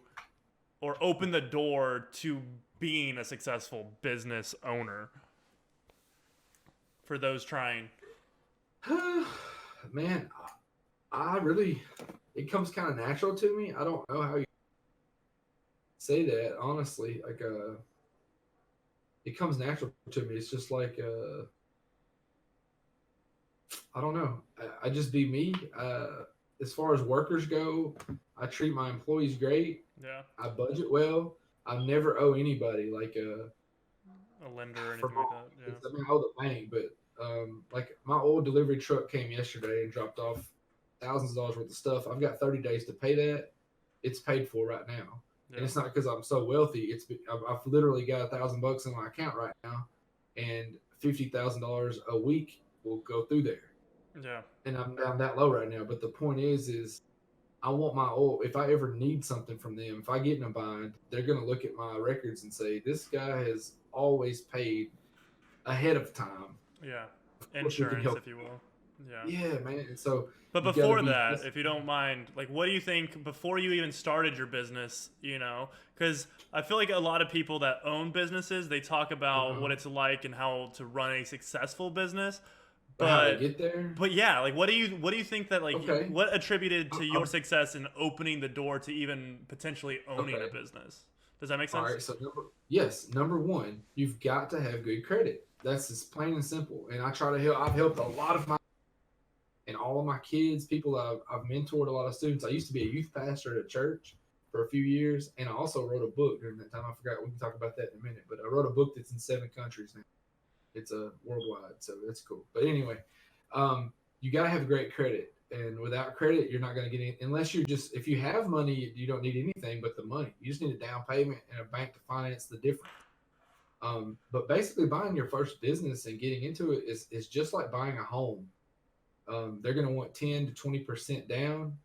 or opened the door to being a successful business owner for those trying? Man, it comes kind of natural to me. I don't know how you say that, honestly. Like, it comes natural to me. It's just like, I don't know. I just be me. As far as workers go, I treat my employees great. Yeah. I budget well. I never owe anybody, like a lender or anything like that. Yeah. I mean, I owe the bank, but like, my old delivery truck came yesterday and dropped off thousands of dollars worth of stuff. I've got 30 days to pay that. It's paid for right now. Yeah. And it's not because I'm so wealthy. I've literally got $1,000 in my account right now, and $50,000 a week will go through there. Yeah. And I'm down that low right now. But the point is I want my old. If I ever need something from them, if I get in a bind, they're gonna look at my records and say, "This guy has always paid ahead of time." Yeah. Insurance, if you will. Yeah. Yeah, man. And so But you got to before be that, if you disciplined. don't mind, like, what do you think before you even started your business? You know, because I feel like a lot of people that own businesses, they talk about what Uh-huh. it's like and how to run a successful business. But how they But, get there? but yeah, like, what do you think that like Okay. what attributed to your I'm, success in opening the door to even potentially owning a okay. business? Does that make All sense? right. So number one, you've got to have good credit. That's just plain and simple. And I try to help. I've helped a lot of my and all of my kids, people I've mentored a lot of students. I used to be a youth pastor at a church for a few years, and I also wrote a book during that time. I forgot, we can talk about that in a minute, but I wrote a book that's in 7 countries now. It's a worldwide, so that's cool. But anyway, you got to have great credit, and without credit, you're not going to get any. Unless you're just if you have money, you don't need anything but the money. You just need a down payment and a bank to finance the difference. But basically, buying your first business and getting into it is just like buying a home. They're going to want 10 to 20% down.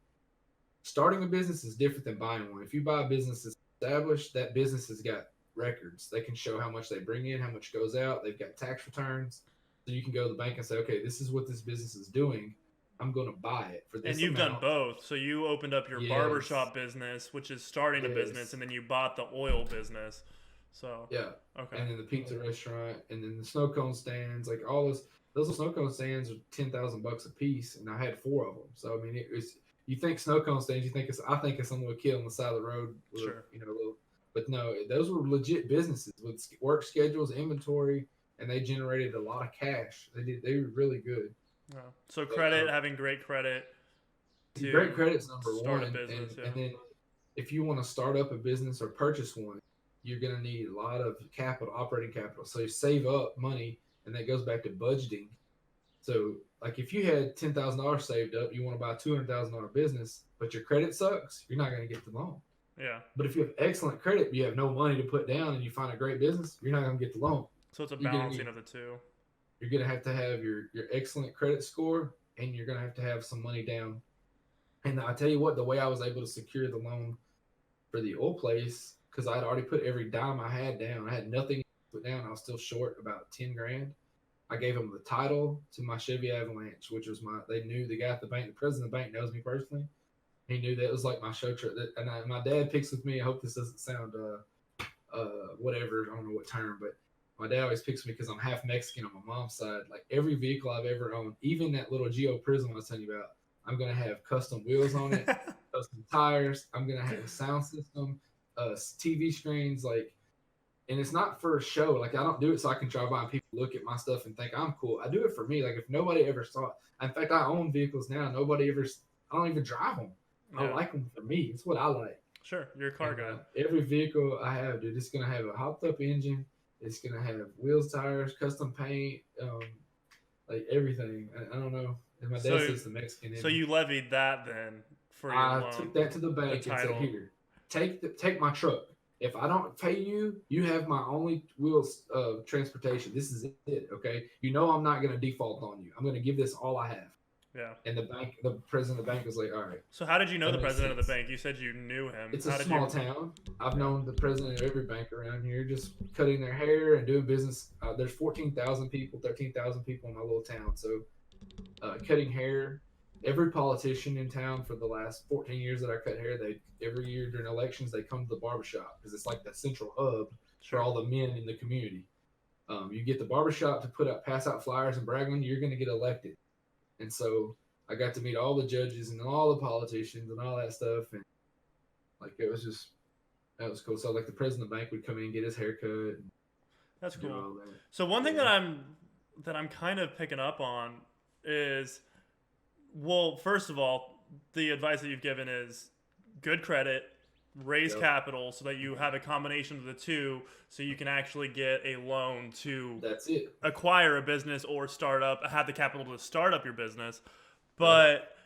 Starting a business is different than buying one. If you buy a business that's established, that business has got records. They can show how much they bring in, how much goes out. They've got tax returns. So you can go to the bank and say, okay, this is what this business is doing. I'm going to buy it for And this you've done amount. both. So you opened up your Yes. barbershop business, which is starting a business, Yes. and then you bought the oil business. So, Yeah. okay. And then the pizza restaurant, and then the snow cone stands, like all those. Those snow cone stands are $10,000 a piece, and I had 4 of them. So I mean, it was. You think snow cone stands? You think it's? I think it's some little kid on the side of the road with a Sure. a little. But no, those were legit businesses with work schedules, inventory, and they generated a lot of cash. They did. They were really good. Yeah. So But credit, having great credit great to credit's number start a one, business. Yeah. and then if you want to start up a business or purchase one, you're going to need a lot of capital, operating capital. So you save up money, and that goes back to budgeting. So, like, if you had $10,000 saved up, you want to buy a $200,000 business, but your credit sucks, you're not going to get the loan. Yeah. But if you have excellent credit, but you have no money to put down, and you find a great business, you're not going to get the loan. So it's a You're going to balancing need, of the two. you're going to have your excellent credit score, and you're going to have some money down. And I tell you what, the way I was able to secure the loan for the oil place, because I'd already put every dime I had down. I had nothing to put down. I was still short about 10 grand. I gave them the title to my Chevy Avalanche, which was they knew the guy at the bank, the president of the bank knows me personally. He knew that it was like my show truck. And my dad picks with me. I hope this doesn't sound whatever. I don't know what term, but my dad always picks me because I'm half Mexican on my mom's side. Like every vehicle I've ever owned, even that little Geo Prism I was telling you about, I'm gonna have custom wheels on it, custom tires. I'm gonna have a sound system, TV screens, like, and it's not for a show. Like I don't do it so I can drive by and people look at my stuff and think I'm cool. I do it for me. Like if nobody ever saw it. In fact, I own vehicles now. Nobody ever. I don't even drive them. I Yeah. like them for me. It's what I like. Sure. You're a car And guy. every vehicle I have, dude, it's gonna have a hopped up engine. It's gonna have wheels, tires, custom paint, like everything. I don't know. And my dad So, says the Mexican in so me. you levied that then for your I loan, took that to the the bank and said, title. "Here, take my truck. If I don't pay you, you have my only wheels of transportation. This is it. Okay. You know I'm not gonna default on you. I'm gonna give this all I have." Yeah. And the president of the bank was like, "All right, So how did you know that the makes president of the sense." bank? You said you knew him. It's a How did you? small town. I've Yeah. known the president of every bank around here, just cutting their hair and doing business. There's 14,000 people, 13,000 people in my little town. So, cutting hair. Every politician in town for the last 14 years that I cut hair, they every year during elections they come to the barbershop because it's like the central hub for Sure. all the men in the community. You get the barbershop to pass out flyers and brag on you, you're going to get elected. And so I got to meet all the judges and all the politicians and all that stuff, and like it was just that was cool. So like the president of the bank would come in and get his haircut and That's do cool. all that. So one thing Yeah. that I'm kind of picking up on is, well, first of all, the advice that you've given is good credit, raise Yep. capital so that you have a combination of the two, so you can actually get a loan to That's it. acquire a business or start up, have the capital to start up your business. Yep. But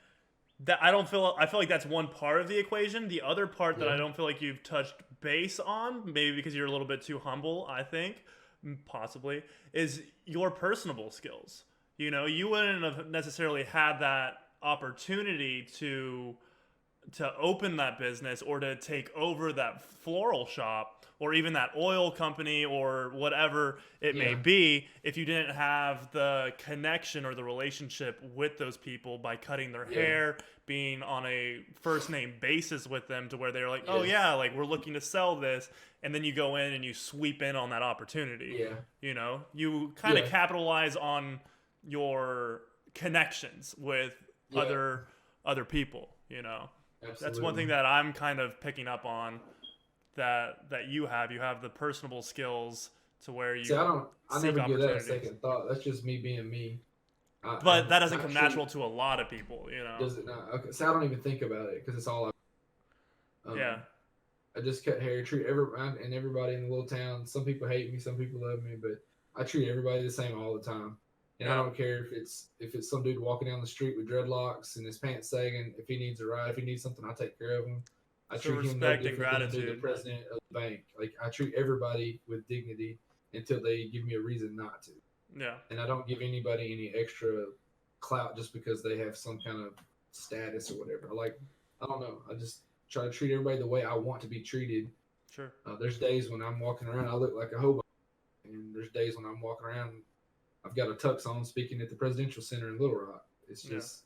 that I feel like that's one part of the equation. The other part that I Yeah. don't feel like you've touched base on, maybe because you're a little bit too humble, I think, possibly, is your personable skills. You know, you wouldn't have necessarily had that opportunity to to open that business or to take over that floral shop or even that oil company or whatever it may Yeah. be if you didn't have the connection or the relationship with those people by cutting their Yeah. hair, being on a first name basis with them to where they're like, oh Yes. yeah, like we're looking to sell this, and then you go in and you sweep in on that opportunity. Yeah. You know, you kind of Yeah. capitalize on your connections with Yeah. other people, you know. Absolutely. That's one thing that I'm kind of picking up on that you have the personable skills to where you See, I seek never give that a opportunities. second thought. That's just me being me. But that doesn't I come treat, natural to a lot of people, you know. does it not? Okay, so I don't even think about it because it's all Yeah, I just cut hair, treat everybody in the little town. Some people hate me, some people love me, but I treat everybody the same all the time. And I Yeah. don't care if it's some dude walking down the street with dreadlocks and his pants sagging. If he needs a ride, if he needs something, I take care of him. I so treat him no respect and different than I do the gratitude. president of the bank. Like I treat everybody with dignity until they give me a reason not to. Yeah, And I don't give anybody any extra clout just because they have some kind of status or whatever. I don't know. I just try to treat everybody the way I want to be treated. sure. There's days when I'm walking around, I look like a hobo, and there's days when I'm walking around, I've got a tux on speaking at the Presidential Center in Little Rock. It's just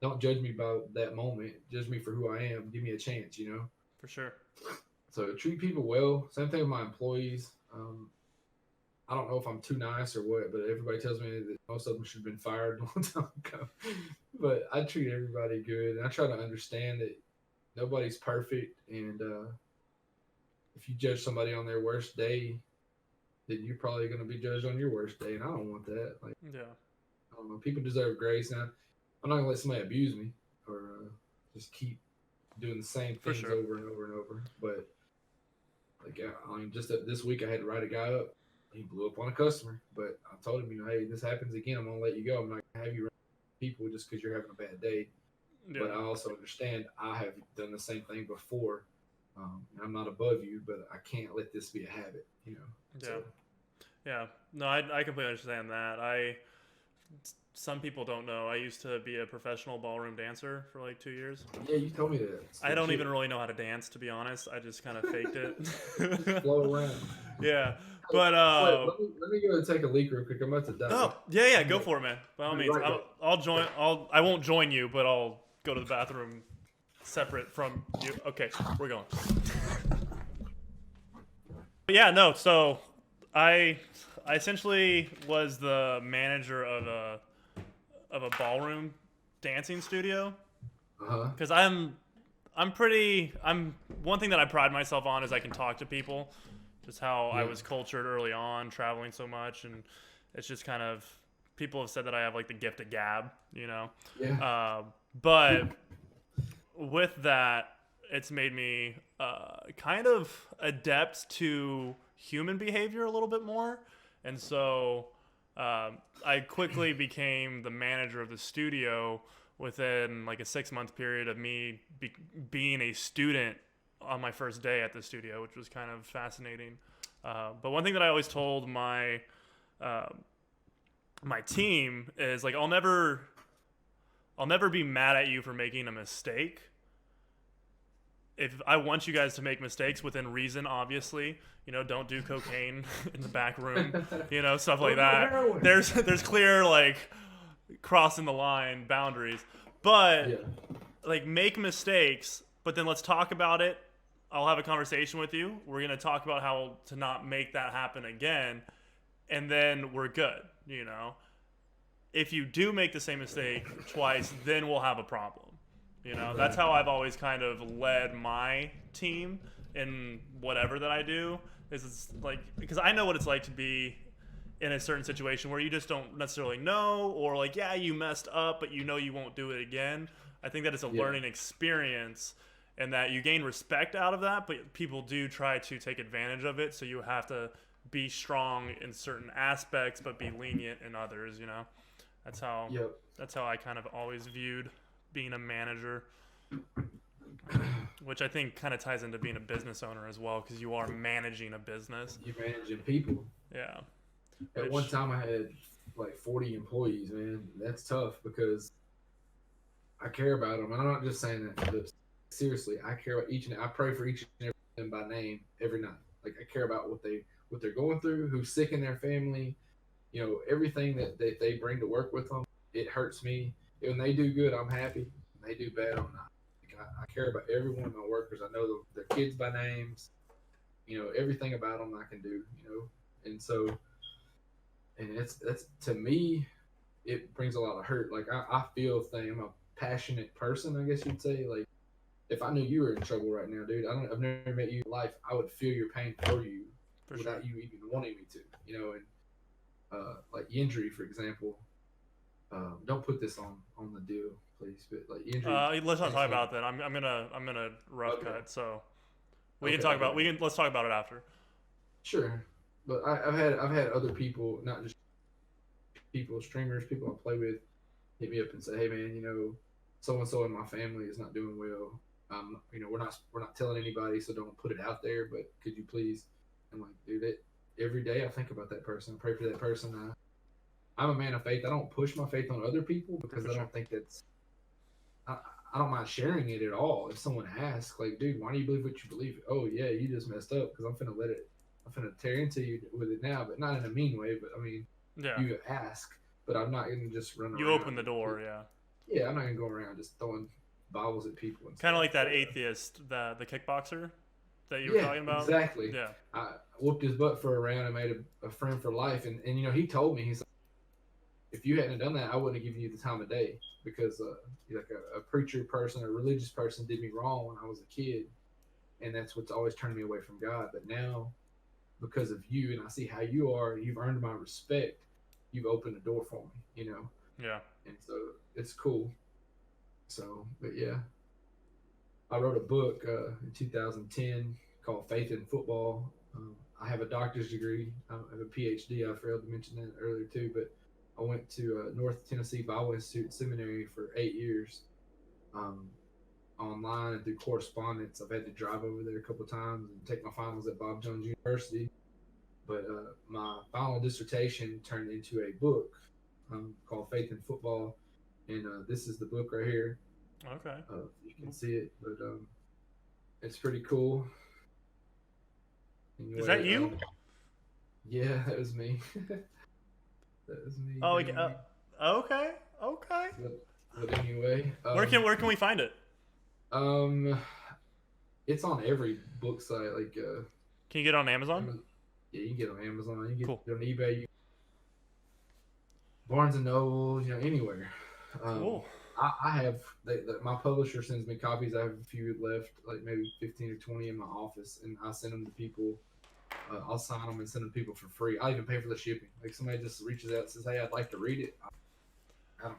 don't judge me by that moment. Judge me for who I am. Give me a chance, you know. For sure. So treat people well. Same thing with my employees. I don't know if I'm too nice or what, but everybody tells me that most of them should have been fired a long time ago. But I treat everybody good, and I try to understand that nobody's perfect, and if you judge somebody on their worst day, then you're probably going to be judged on your worst day, and I don't want that. Like, Yeah, I don't know. People deserve grace, and I'm not going to let somebody abuse me or just keep doing the same For things sure. over and over and over. But like, I mean, just this week I had to write a guy up. He blew up on a customer, but I told him, you know, hey, this happens again, I'm going to let you go. I'm not going to have you run people just because you're having a bad day. yeah. But I also understand I have done the same thing before. I'm not above you, but I can't let this be a habit, you know. Yeah. So, Yeah. No, I completely understand that. Some people don't know. I used to be a professional ballroom dancer for like 2 years. yeah, you told me that. I don't even really know how to dance, to be honest. I just kind of faked it. Flow around. Yeah, but Wait, let me go and take a leak real quick. I'm about to die. oh yeah, go for it, man. By all I'll be means, right back. I'll join. I won't join you, but I'll go to the bathroom separate from you. Okay, we're going. But yeah, no. So I essentially was the manager of a ballroom dancing studio Uh-huh. because I'm one thing that I pride myself on is I can talk to people. Just how I Yeah. was cultured early on, traveling so much, and it's just kind of people have said that I have like the gift of gab, you know. Yeah. But with that, it's made me kind of adept to human behavior a little bit more, and so I quickly became the manager of the studio within like a 6-month period of me being a student on my first day at the studio, which was kind of fascinating. But one thing that I always told my team is like I'll never be mad at you for making a mistake. If I want you guys to make mistakes within reason, obviously, you know, don't do cocaine in the back room, you know, stuff like that. There's clear like crossing the line boundaries, but Yeah. like make mistakes, but then let's talk about it. I'll have a conversation with you. We're going to talk about how to not make that happen again. And then we're good, you know. If you do make the same mistake twice, then we'll have a problem. You know, that's how I've always kind of led my team in whatever that I do. Is it's like, because I know what it's like to be in a certain situation where you just don't necessarily know, or like, yeah, you messed up, but you know you won't do it again. I think that it's a learning experience, and that you gain respect out of that, but people do try to take advantage of it, so you have to be strong in certain aspects but be lenient in others, you know. That's how I kind of always viewed being a manager, which I think kind of ties into being a business owner as well, because you are managing a business. You're managing people. Yeah. At one time I had like 40 employees, man. That's tough because I care about them. I'm not just saying that for this. seriously, I care about each and I pray for each and every one by name every night. Like I care about what they're going through, who's sick in their family, everything that they bring to work with them. It hurts me. When they do good, I'm happy. When they do bad, I'm not. Like, I care about every one of my workers. I know their kids by names. Everything about them I can do. And so, and that's to me, it brings a lot of hurt. Like I feel things. I'm a passionate person, I guess you'd say. Like if I knew you were in trouble right now, dude, I've never met you in life. I would feel your pain for you For without sure. you even wanting me to. And like injury, for example. Don't put this on the deal, please. But like injury. Let's not talk about that. I'm gonna rough Okay. cut. So Okay. Okay. let's talk about it after. Sure. But I've had other people, not just people, streamers, people I play with, hit me up and say, hey man, so and so in my family is not doing well. We're not telling anybody, so don't put it out there. But could you please? I'm like, dude, every day I think about that person. I pray for that person. I'm a man of faith. I don't push my faith on other people because For I sure. don't think that's. I, I don't mind sharing it at all. If someone asks, like, dude, why do you believe what you believe? Oh yeah, you just messed up because I'm finna tear into you with it now, but not in a mean way. But I mean, Yeah. you ask, but I'm not gonna just run You open around. the door. Yeah. Yeah, I'm not gonna go around just throwing Bibles at people and Kind of stuff. like that But, atheist, the kickboxer that you were yeah, talking about. exactly. Yeah. I whooped his butt for a round and made a friend for life. And he told me, he's like, if you hadn't done that, I wouldn't have given you the time of day because like a preacher person, a religious person did me wrong when I was a kid, and that's what's always turning me away from God. But now, because of you, and I see how you are, you've earned my respect. You've opened the door for me. Yeah. And so it's cool. So, but yeah, I wrote a book in 2010 called Faith in Football. I have a doctor's degree. I have a PhD. I failed to mention that earlier too, but I went to North Tennessee Bible Institute Seminary for 8 years, um, online and through correspondence. I've had to drive over there a couple times and take my finals at Bob Jones University. But my final dissertation turned into a book called Faith in Football, and this is the book right here. Okay. You can see it, but it's pretty cool. Is Anyway, that you? yeah, that was me. That was me. Oh. Being me. Okay. Okay. But anyway, Where can we find it? um, it's on every book site. Like, Can you get it on Amazon? yeah, you can get it on Amazon. You can get Cool. it on eBay. Barnes and Noble, anywhere. Cool. I have my publisher sends me copies. I have a few left, like maybe 15 or 20 in my office, and I send them to people. I'll sign them and send them to people for free. I even pay for the shipping. Like somebody just reaches out and says, "Hey, I'd like to read it."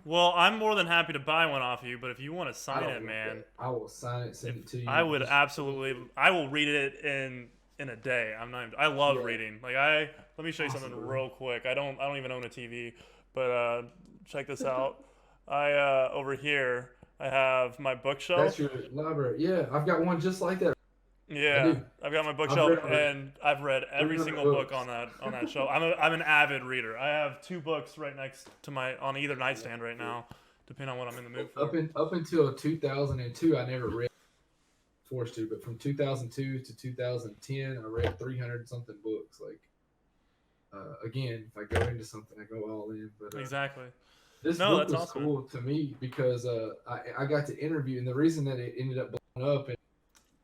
Well, I'm more than happy to buy one off you, but if you want to I sign don't it, want man, that. I will sign it, send it to you. I would absolutely. I will read it in a day. I'm not. I love Yeah. reading. Like let me show you Awesome, something bro. real quick. I don't even own a TV, but check this out. I over here I have my bookshelf. That's your library. Yeah, I've got one just like that. I Yeah, do. I've got my I've bookshelf, read over and I've read every 300 single book books. on that shelf. I'm an avid reader. I have 2 books right next to my on either nightstand right now, depending on what I'm in the mood for. Up until 2002, I never read forced to, but from 2002 to 2010, I read 300 something books. Like, again, if I go into something, I go all in. But Exactly. this No, book that's was awesome. cool to me because I got to interview, and the reason that it ended up blowing up and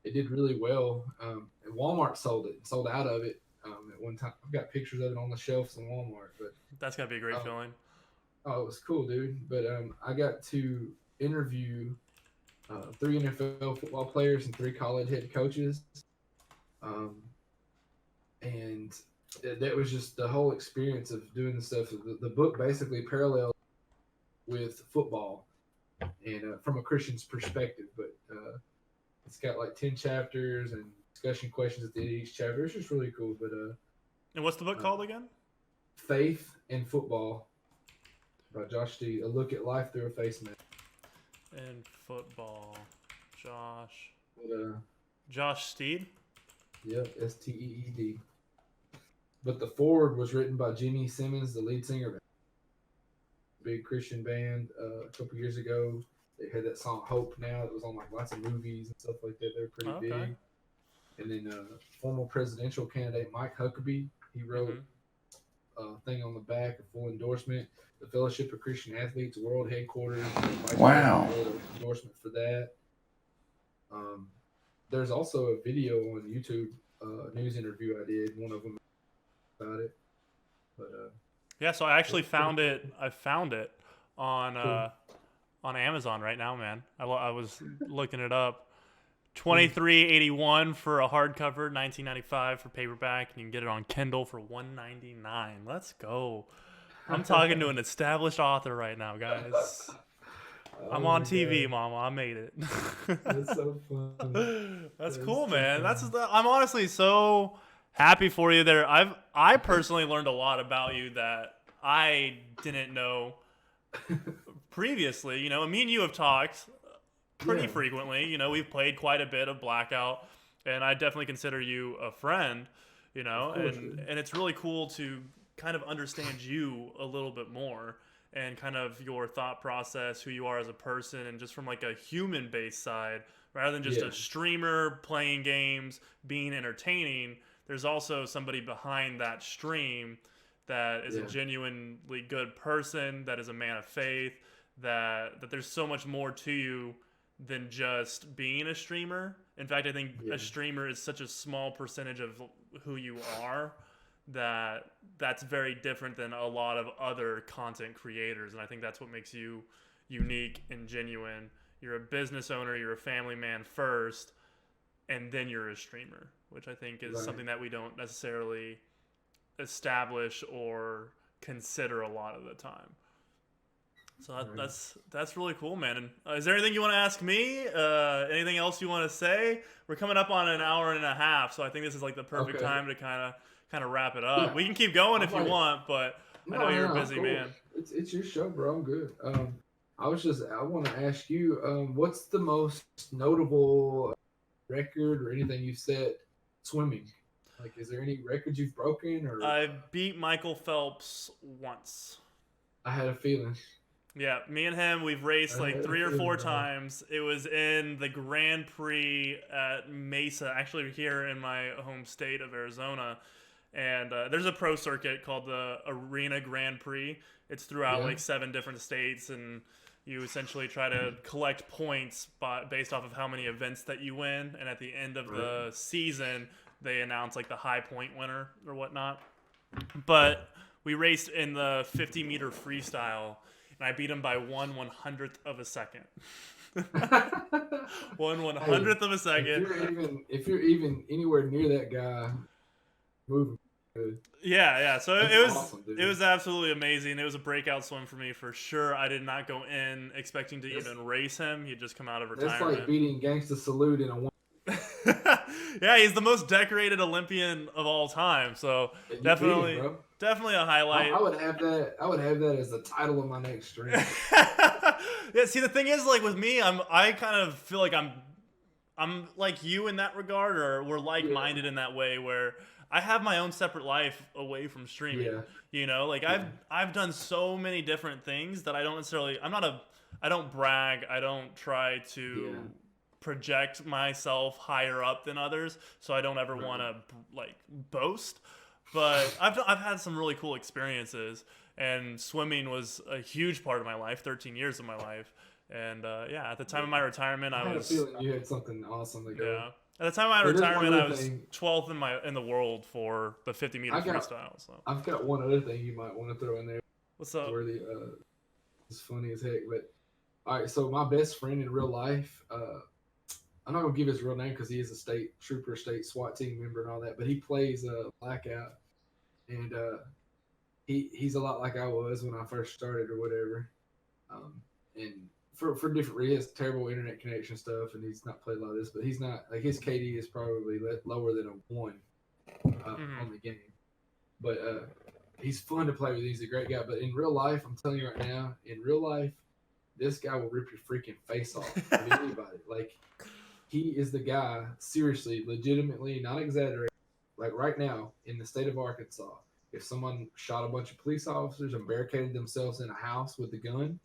it did really well. And Walmart sold it, sold out of it at one time. I've got pictures of it on the shelves in Walmart, but That's gotta be a great feeling. oh, it was cool, dude. But I got to interview 3 NFL football players and 3 college head coaches, um, and that was just the whole experience of doing the stuff. The book basically parallels with football, and from a Christian's perspective, but it's got like 10 chapters and discussion questions at the end of each chapter. It's just really cool. But And what's the book called again? Faith in Football by Josh D. A look at life through a face mask. In football, Josh. But, Josh Steed. yep, Steed. But the foreword was written by Jimmy Simmons, the lead singer of a big Christian band a couple years ago. They had that song "Hope" now that was on like lots of movies and stuff like that. They're pretty Okay. big. And then former presidential candidate Mike Huckabee, he wrote Mm-hmm. a thing on the back, a full endorsement. The Fellowship of Christian Athletes World Headquarters, the Vice President Wow. wrote an endorsement for that. Um, there's also a video on YouTube, news interview I did, one of them about it. But Yeah, so I actually it's pretty found it. cool. I found it on Cool. Amazon right now, man. I was looking it up. Cool. 23.81 for a hardcover, 19.95 for paperback, and you can get it on Kindle for 199. Let's go. I'm talking to an established author right now, guys. I'm Oh on my TV, god, Mama. I made it. that's so funny. That's That's cool, so man. funny. I'm honestly so happy for you there. I personally learned a lot about you that I didn't know previously. And me and you have talked pretty Yeah, frequently. We've played quite a bit of Blackout, and I definitely consider you a friend. of course, And dude. it's really cool to kind of understand you a little bit more and kind of your thought process, who you are as a person, and just from like a human based side rather than just Yeah, a streamer playing games, being entertaining. There's also somebody behind that stream that is a yeah, genuinely good person, that is a man of faith, that there's so much more to you than just being a streamer. In fact, I think yeah. a streamer is such a small percentage of who you are that that's very different than a lot of other content creators, and I think that's what makes you unique and genuine. You're a business owner, you're a family man first, and then you're a streamer, which I think is Right, something that we don't necessarily establish or consider a lot of the time. So right. that's really cool, man. And is there anything you want to ask me? Anything else you want to say? We're coming up on an hour and a half, so I think this is like the perfect Okay. time to kind of wrap it up. Yeah, We can keep going I'm if you like, want, but I no, know no, you're a no, I'm busy cool. man. It's your show, bro. I'm good. I want to ask you, what's the most notable record or anything you've set swimming? Like, is there any records you've broken or? I beat Michael Phelps once. I had a feeling. Yeah, me and him, we've raced I like had a three or four feeling, man. times. It was in the Grand Prix at Mesa, actually here in my home state of Arizona. And there's a pro circuit called the Arena Grand Prix. It's throughout Yeah. like 7 different states, and you essentially try to collect points based off of how many events that you win. And at the end of Right. the season, they announce like the high point winner or whatnot. But we raced in the 50-meter freestyle, and I beat him by 1/100th of a second. one one Hey, hundredth of a second. if you're even anywhere near that guy, moving good. Yeah. So That's awesome, it dude. was absolutely amazing. It was a breakout swim for me for sure. I did not go in expecting to That's even race him. He'd just come out of that's like retirement. beating Gangsta Salute in a one. Yeah, he's the most decorated Olympian of all time. So You beat him, definitely, bro. definitely a highlight. I would have that. I would have that as the title of my next stream. Yeah, see the thing is like with me, I kind of feel like I'm like you in that regard, or we're Yeah, like-minded in that way where I have my own separate life away from streaming. yeah, Like yeah, I've done so many different things that I don't necessarily I don't brag. I don't try to yeah. project myself higher up than others, so I don't ever want Right. to like boast. But I've had some really cool experiences, and swimming was a huge part of my life, 13 years of my life. And yeah, at the time Yeah. of my retirement, I I had a was feeling you had something awesome to go. yeah. At the time of my Hey, there's one retirement, I other was thing. 12th in the world for the 50-meter I got. freestyle. So I've got one other thing you might want to throw in there. what's up? Worthy. It's funny as heck. But all right. So my best friend in real life. I'm not gonna give his real name because he is a state trooper, state SWAT team member, and all that. But he plays Blackout, and he's a lot like I was when I first started or whatever. And for different reasons, he has terrible internet connection stuff, and he's not played a lot of this. But he's not like his KD is probably lower than a 1 Hmm. on the game. But he's fun to play with. He's a great guy. But in real life, I'm telling you right now, in real life, this guy will rip your freaking face off of anybody. Like he is the guy, seriously, legitimately, not exaggerating. Like right now in the state of Arkansas, if someone shot a bunch of police officers and barricaded themselves in a house with a gun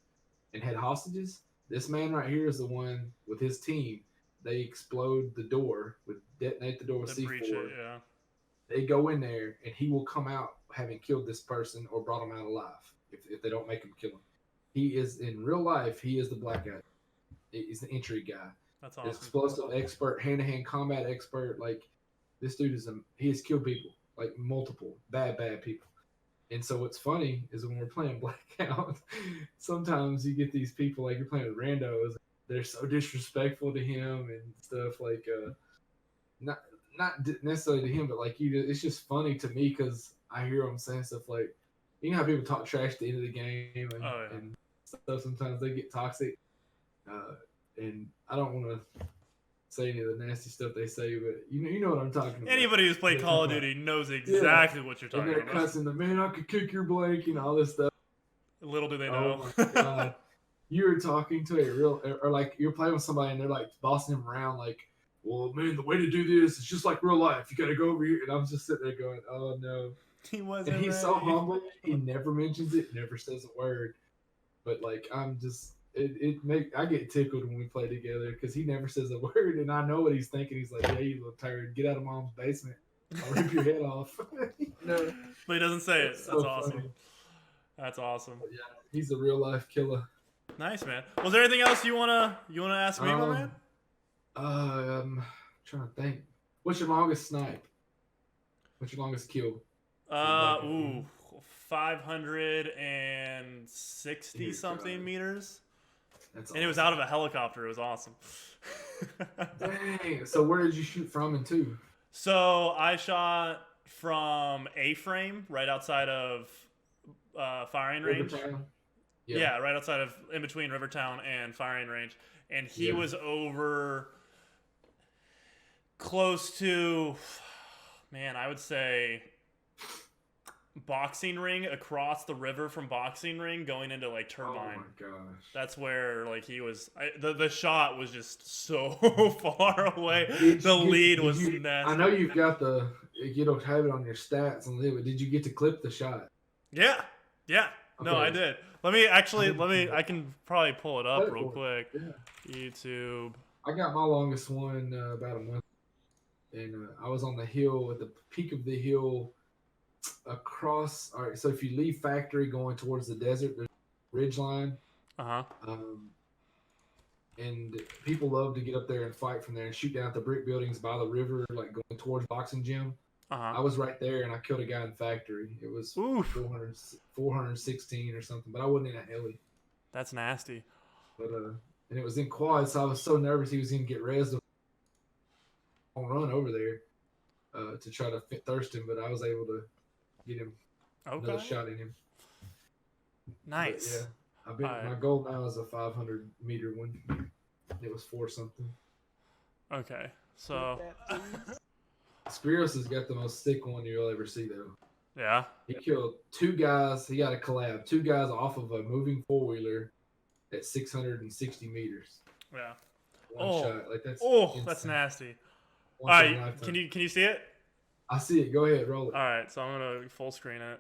and had hostages, This man right here is the one with his team. They explode the door, would detonate the door with The breach it, C4. yeah. They go in there, and he will come out having killed this person or brought him out alive if they don't make him kill him. He is, in real life, he is the black guy. He's the entry guy. That's awesome. Explosive expert, hand-to-hand combat expert. Like, this dude he has killed people, like multiple bad people. And so what's funny is when we're playing Blackout, sometimes you get these people, like you're playing with randos, they're so disrespectful to him and stuff, like not necessarily to him, but like it's just funny to me because I hear them saying stuff like, you know how people talk trash at the end of the game and stuff. Sometimes they get toxic, and I don't want to say any of the nasty stuff they say, but you know what I'm talking about. Anybody who's played Call of Duty knows exactly what you're talking about. They're cussing the man, I could kick your blank, all this stuff. Little do they know. Oh my God. You were talking to a real, or like you're playing with somebody and they're like bossing him around, like, well, man, the way to do this is just like real life. You got to go over here. And I'm just sitting there going, oh no. He wasn't. And he's so humble. He never mentions it, never says a word. But like, I'm just, I get tickled when we play together because he never says a word, and I know what he's thinking. He's like, "Yeah, you little turd, get out of mom's basement. I'll rip your head off." No, but he doesn't say it. That's so awesome. Funny. That's awesome. But yeah, he's a real life killer. Nice, man. Was there anything else you wanna ask me, my man? I'm trying to think. What's your longest snipe? What's your longest kill? 560 something meters. That's and awesome. It was out of a helicopter. It was awesome. Dang. So where did you shoot from and to? So I shot from A-frame right outside of firing range. Yeah, right outside of, in between Rivertown and firing range. And he was over close to, man, I would say boxing ring, across the river from boxing ring going into like Turbine. Oh my gosh. That's where like he was. The shot was just so far away. The lead was nasty. I know you've got you don't have it on your stats on but did you get to clip the shot? Yeah. Okay. No, I did. I can probably pull it up real quick. Yeah. YouTube. I got my longest one about a month, and I was on the hill at the peak of the hill. Across, all right. So if you leave factory going towards the desert, there's a ridge line. And people love to get up there and fight from there and shoot down at the brick buildings by the river, like going towards boxing gym. I was right there and I killed a guy in factory. It was 416 or something, but I wasn't in a heli. That's nasty. But and it was in quad, so I was so nervous he was going to get rezzed on run over there to try to thirst him, but I was able to get him another shot in him. Nice. But yeah, my goal now is a 500 meter one. It was 4 something. Okay, so Spiros has got the most sick one you'll ever see, though. Yeah. He killed 2 guys. He got a collab. 2 guys off of a moving 4-wheeler at 660 meters. Yeah. One shot. Like that's that's nasty. All right, can you see it? I see it. Go ahead, roll it. All right, so I'm gonna full screen it.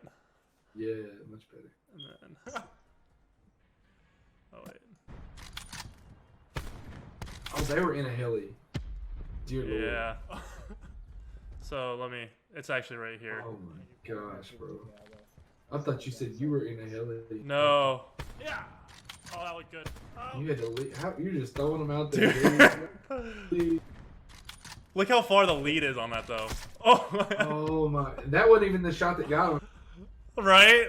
Yeah, much better. And then, oh wait. Oh, they were in a heli. Dear Lord. Yeah. So it's actually right here. Oh my gosh, bro. I thought you said you were in a heli. No. Yeah. Oh, that looked good. Oh. You had to leave. You're just throwing them out there. Look how far the lead is on that, though. Oh my. Oh my. That wasn't even the shot that got him. Right?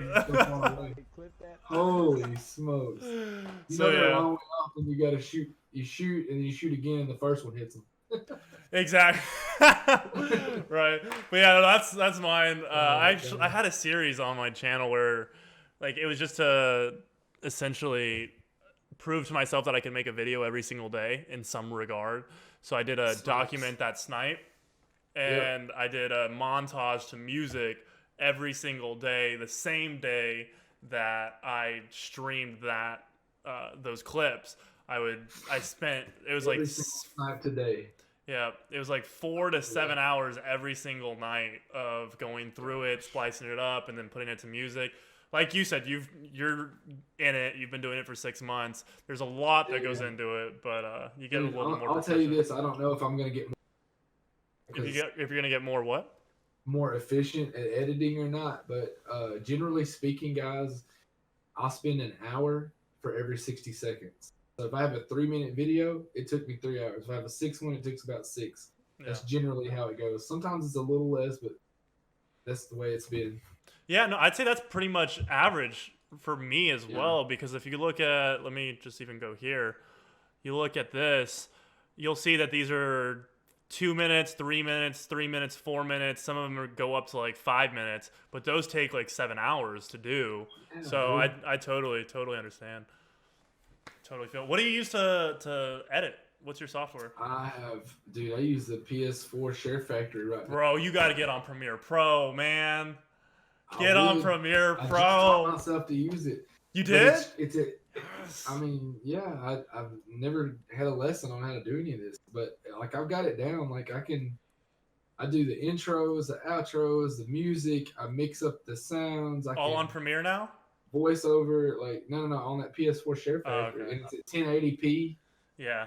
Holy smokes. You know they're a long way off and you gotta shoot. You shoot and you shoot again and the first one hits them. Exactly. Right. But yeah, that's mine. I had a series on my channel where like it was just to essentially prove to myself that I can make a video every single day in some regard. So I did a document that snipe, and I did a montage to music every single day, the same day that I streamed those clips. It was every single night today. Yeah, it was like 4 to 7 hours every single night of going through it, splicing it up, and then putting it to music. Like you said, you're in it. You've been doing it for 6 months. There's a lot that goes into it, but you get a little more. I'll tell you this: I don't know if I'm gonna get if you're gonna get more more efficient at editing or not, but generally speaking, guys, I'll spend an hour for every 60 seconds. So if I have a 3-minute video, it took me 3 hours. If I have a 6 one, it takes about 6. Yeah. That's generally how it goes. Sometimes it's a little less, but that's the way it's been. Yeah, no, I'd say that's pretty much average for me as well, because if you look at, let me just even go here. You look at this, you'll see that these are 2 minutes, 3 minutes, 3 minutes, 4 minutes. Some of them go up to like 5 minutes, but those take like 7 hours to do. Yeah, so I totally understand. Totally feel. What do you use to edit? What's your software? I use the PS4 Share Factory right now. Bro, you got to get on Premiere Pro, man. Get on Premiere Pro. I taught myself to use it. You did? I mean, yeah, I've never had a lesson on how to do any of this, but like I've got it down. Like I do the intros, the outros, the music. I mix up the sounds. All on Premiere now? Voiceover, like no, on that PS4 Share Factory, and it's at 1080p. Yeah.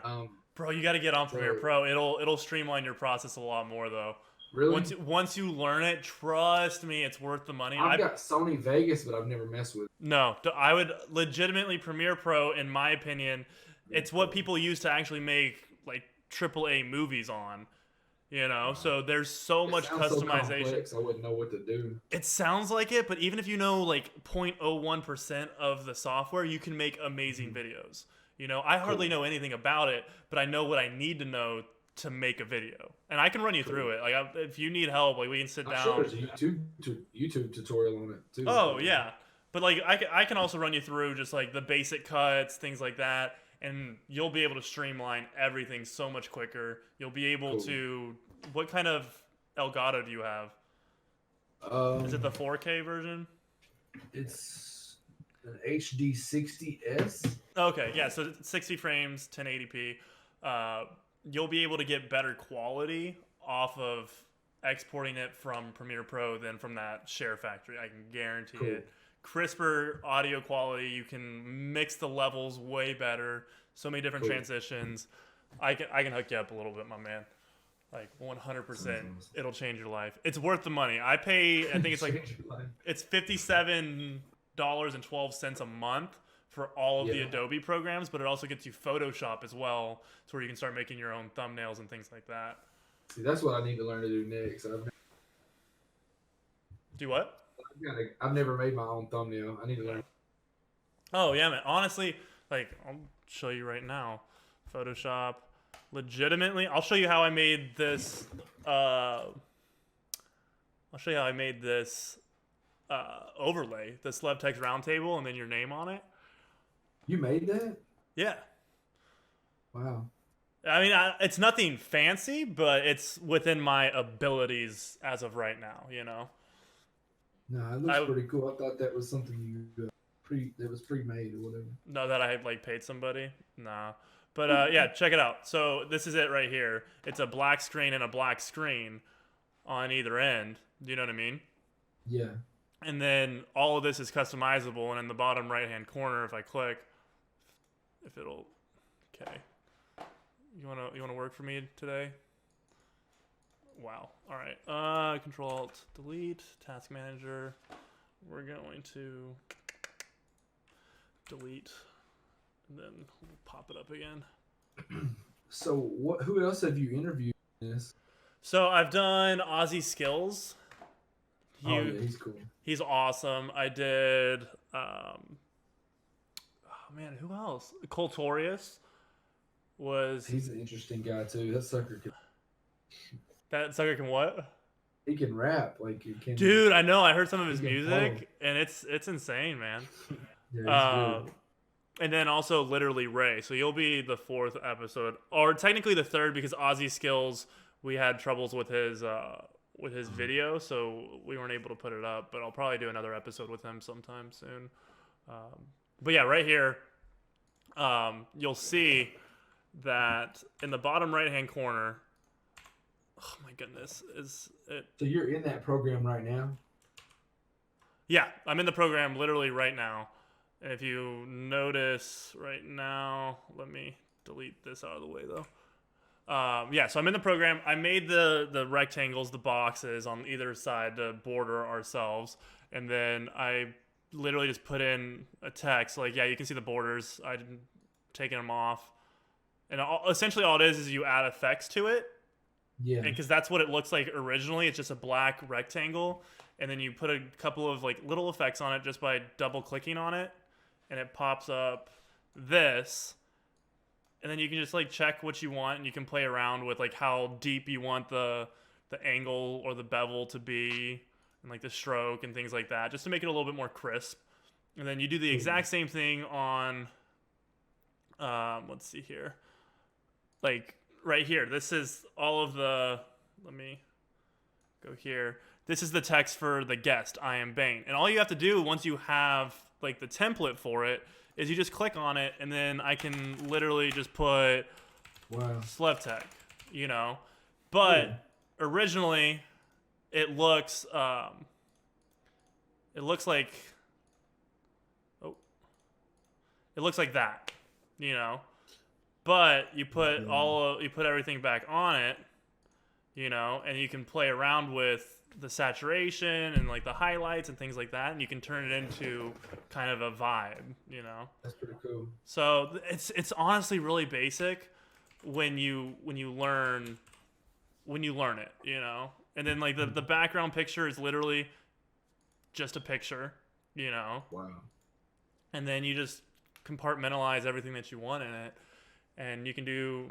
Bro, you got to get on Premiere Pro. It'll streamline your process a lot more though. Really? Once you learn it, trust me, it's worth the money. I've got Sony Vegas, but I've never messed with it. No, I would legitimately Premiere Pro, in my opinion, it's what people use to actually make like AAA movies on. You know, so there's so much customization. So I wouldn't know what to do. It sounds like it, but even if you know like 0.01% of the software, you can make amazing videos. You know, I hardly know anything about it, but I know what I need to know to make a video, and I can run you through it. Like, if you need help, like we can sit down. Sure, there's a YouTube tutorial on it too. Oh yeah, but like I can also run you through just like the basic cuts, things like that, and you'll be able to streamline everything so much quicker. You'll be able to. What kind of Elgato do you have? Is it the 4K version? It's an HD 60s. Okay, yeah, so 60 frames, 1080p. You'll be able to get better quality off of exporting it from Premiere Pro than from that Share Factory. I can guarantee it. Crisper audio quality. You can mix the levels way better. So many different transitions. I can hook you up a little bit, my man. Like 100%, it'll change your life. It's worth the money. I think it's like it's $57.12 a month for all of the Adobe programs, but it also gets you Photoshop as well, to where you can start making your own thumbnails and things like that. See, that's what I need to learn to do next. Do what? I've never made my own thumbnail. I need to learn. Oh yeah, man. Honestly, like I'll show you right now. Photoshop. Legitimately, I'll show you how I made this. I'll show you how I made this overlay, the Slevtek round table, and then your name on it. You made that? Yeah. Wow. I mean, it's nothing fancy, but it's within my abilities as of right now. You know. No, it looks pretty cool. I thought that was something you that was pre-made or whatever. No, that I like paid somebody. Nah. But yeah, check it out. So this is it right here. It's a black screen and a black screen on either end. Do you know what I mean? Yeah. And then all of this is customizable. And in the bottom right-hand corner, if I click, if it'll, okay. You wanna work for me today? Wow. All right. Control Alt Delete Task Manager. We're going to delete. And then we'll pop it up again. So, who else have you interviewed in this? So, I've done Ozzy Skills. Yeah, he's cool. He's awesome. I did, oh man, who else? Coltorius was... He's an interesting guy, too. That sucker can what? He can rap. Like, he can... Dude, I know. I heard some of his music, and it's insane, man. Yeah, he's good. And then also literally Ray. So you'll be the 4th episode, or technically the 3rd, because Ozzy Skills, we had troubles with his video, so we weren't able to put it up. But I'll probably do another episode with him sometime soon. But yeah, right here, you'll see that in the bottom right-hand corner. Oh my goodness, is it? So you're in that program right now? Yeah, I'm in the program literally right now. And if you notice right now, let me delete this out of the way though. Yeah, so I'm in the program. I made the rectangles, the boxes on either side to border ourselves, and then I literally just put in a text like, yeah, you can see the borders. I didn't taking them off, and essentially all it is you add effects to it, Yeah. because that's what it looks like originally. It's just a black rectangle, and then you put a couple of like little effects on it just by double clicking on it, and it pops up this. And then you can just like check what you want, and you can play around with like how deep you want the angle or the bevel to be, and like the stroke and things like that, just to make it a little bit more crisp. And then you do the exact same thing on, let's see here, like right here. This is all of the. Let me go here. This is the text for the guest, IAmBane, and all you have to do once you have like the template for it is you just click on it, and then I can literally just put Slevtek, you know. But originally, it looks like it looks like that, you know. But you put you put everything back on it, you know, and you can play around with the saturation and like the highlights and things like that, and you can turn it into kind of a vibe, you know. That's pretty cool. So it's honestly really basic when you learn it, you know. And then like the background picture is literally just a picture, you know. Wow. And then you just compartmentalize everything that you want in it, and you can do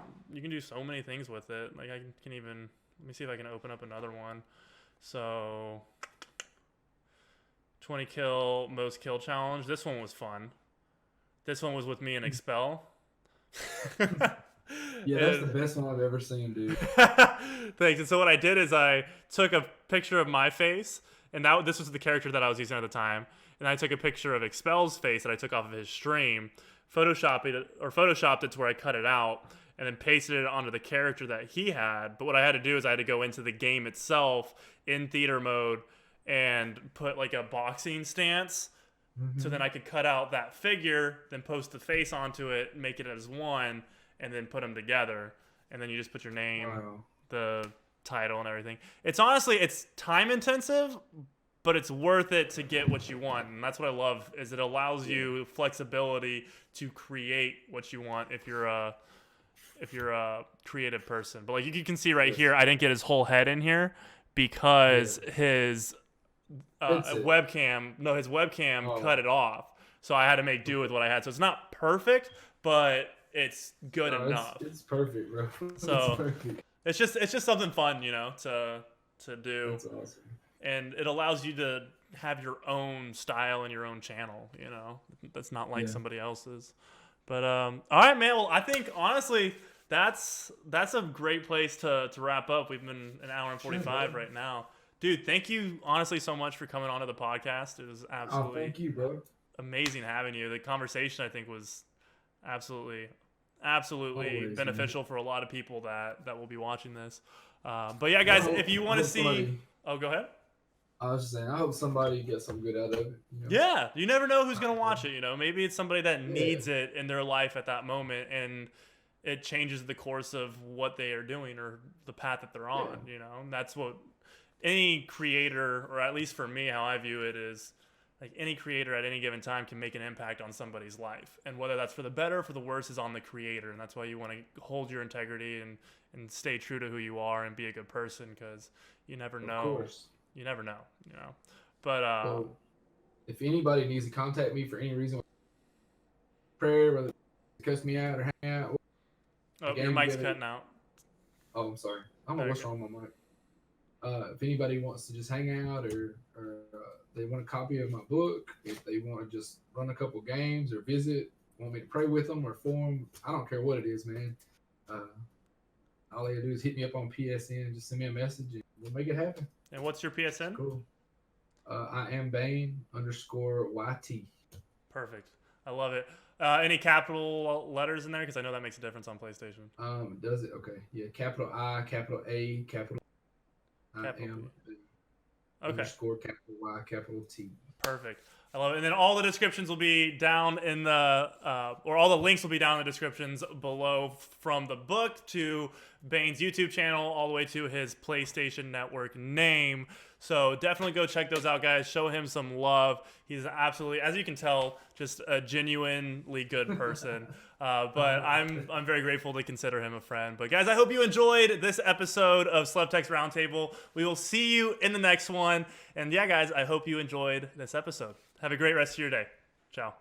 so many things with it. Like I can even, let me see if I can open up another one. So 20 kill most kill challenge. This one was fun. This one was with me and Expel. Yeah, that's the best one I've ever seen, dude. Thanks. And so what I did is I took a picture of my face, and this was the character that I was using at the time, and I took a picture of Expel's face that I took off of his stream, photoshopped it to where I cut it out, and then pasted it onto the character that he had. But what I had to do is I had to go into the game itself in theater mode and put like a boxing stance. So then I could cut out that figure, then post the face onto it, make it as one, and then put them together. And then you just put your name, the title, and everything. It's time intensive, but it's worth it to get what you want. And that's what I love, is it allows you flexibility to create what you want if you're a creative person. But like you can see right here, I didn't get his whole head in here because his webcam cut it off. So I had to make do with what I had. So it's not perfect, but it's good enough. It's perfect, bro. So it's perfect. It's just something fun, you know, to do. That's awesome. And it allows you to have your own style and your own channel, you know. That's not like somebody else's. But all right, man. Well, I think honestly that's a great place to wrap up. We've been an hour and 45 right now. Dude, thank you honestly so much for coming onto the podcast. It was absolutely thank you, bro. Amazing having you. The conversation I think was absolutely always, beneficial for a lot of people that will be watching this. But yeah, guys, if you want to see, go ahead. I was just saying, I hope somebody gets some good out of it. You know? Yeah, you never know who's gonna watch it. You know, maybe it's somebody that needs it in their life at that moment, and it changes the course of what they are doing or the path that they're on. You know, and that's what any creator, or at least for me, how I view it is, like any creator at any given time can make an impact on somebody's life, and whether that's for the better or for the worse is on the creator. And that's why you want to hold your integrity and stay true to who you are and be a good person, because you never know. Of course. You never know, you know. But so if anybody needs to contact me for any reason, prayer, whether to cuss me out or hang out. Your mic's cutting out. Oh, I'm sorry. I don't know what's wrong with my mic. If anybody wants to just hang out or they want a copy of my book, if they want to just run a couple games or visit, want me to pray with them or for them, I don't care what it is, man. All they gotta do is hit me up on PSN and just send me a message and we'll make it happen. And what's your PSN? Cool. IAmBane_YT. Perfect. I love it. Any capital letters in there? Because I know that makes a difference on PlayStation. Does it? Okay. Yeah. Capital I, capital A, capital I am. Okay. _capital Y, capital T. Perfect. I love it. And then all the descriptions will be down in the, or all the links will be down in the descriptions below, from the book to Bane's YouTube channel, all the way to his PlayStation Network name. So definitely go check those out, guys. Show him some love. He's absolutely, as you can tell, just a genuinely good person. But I'm very grateful to consider him a friend. But guys, I hope you enjoyed this episode of Slevtek's Roundtable. We will see you in the next one. And yeah, guys, I hope you enjoyed this episode. Have a great rest of your day. Ciao.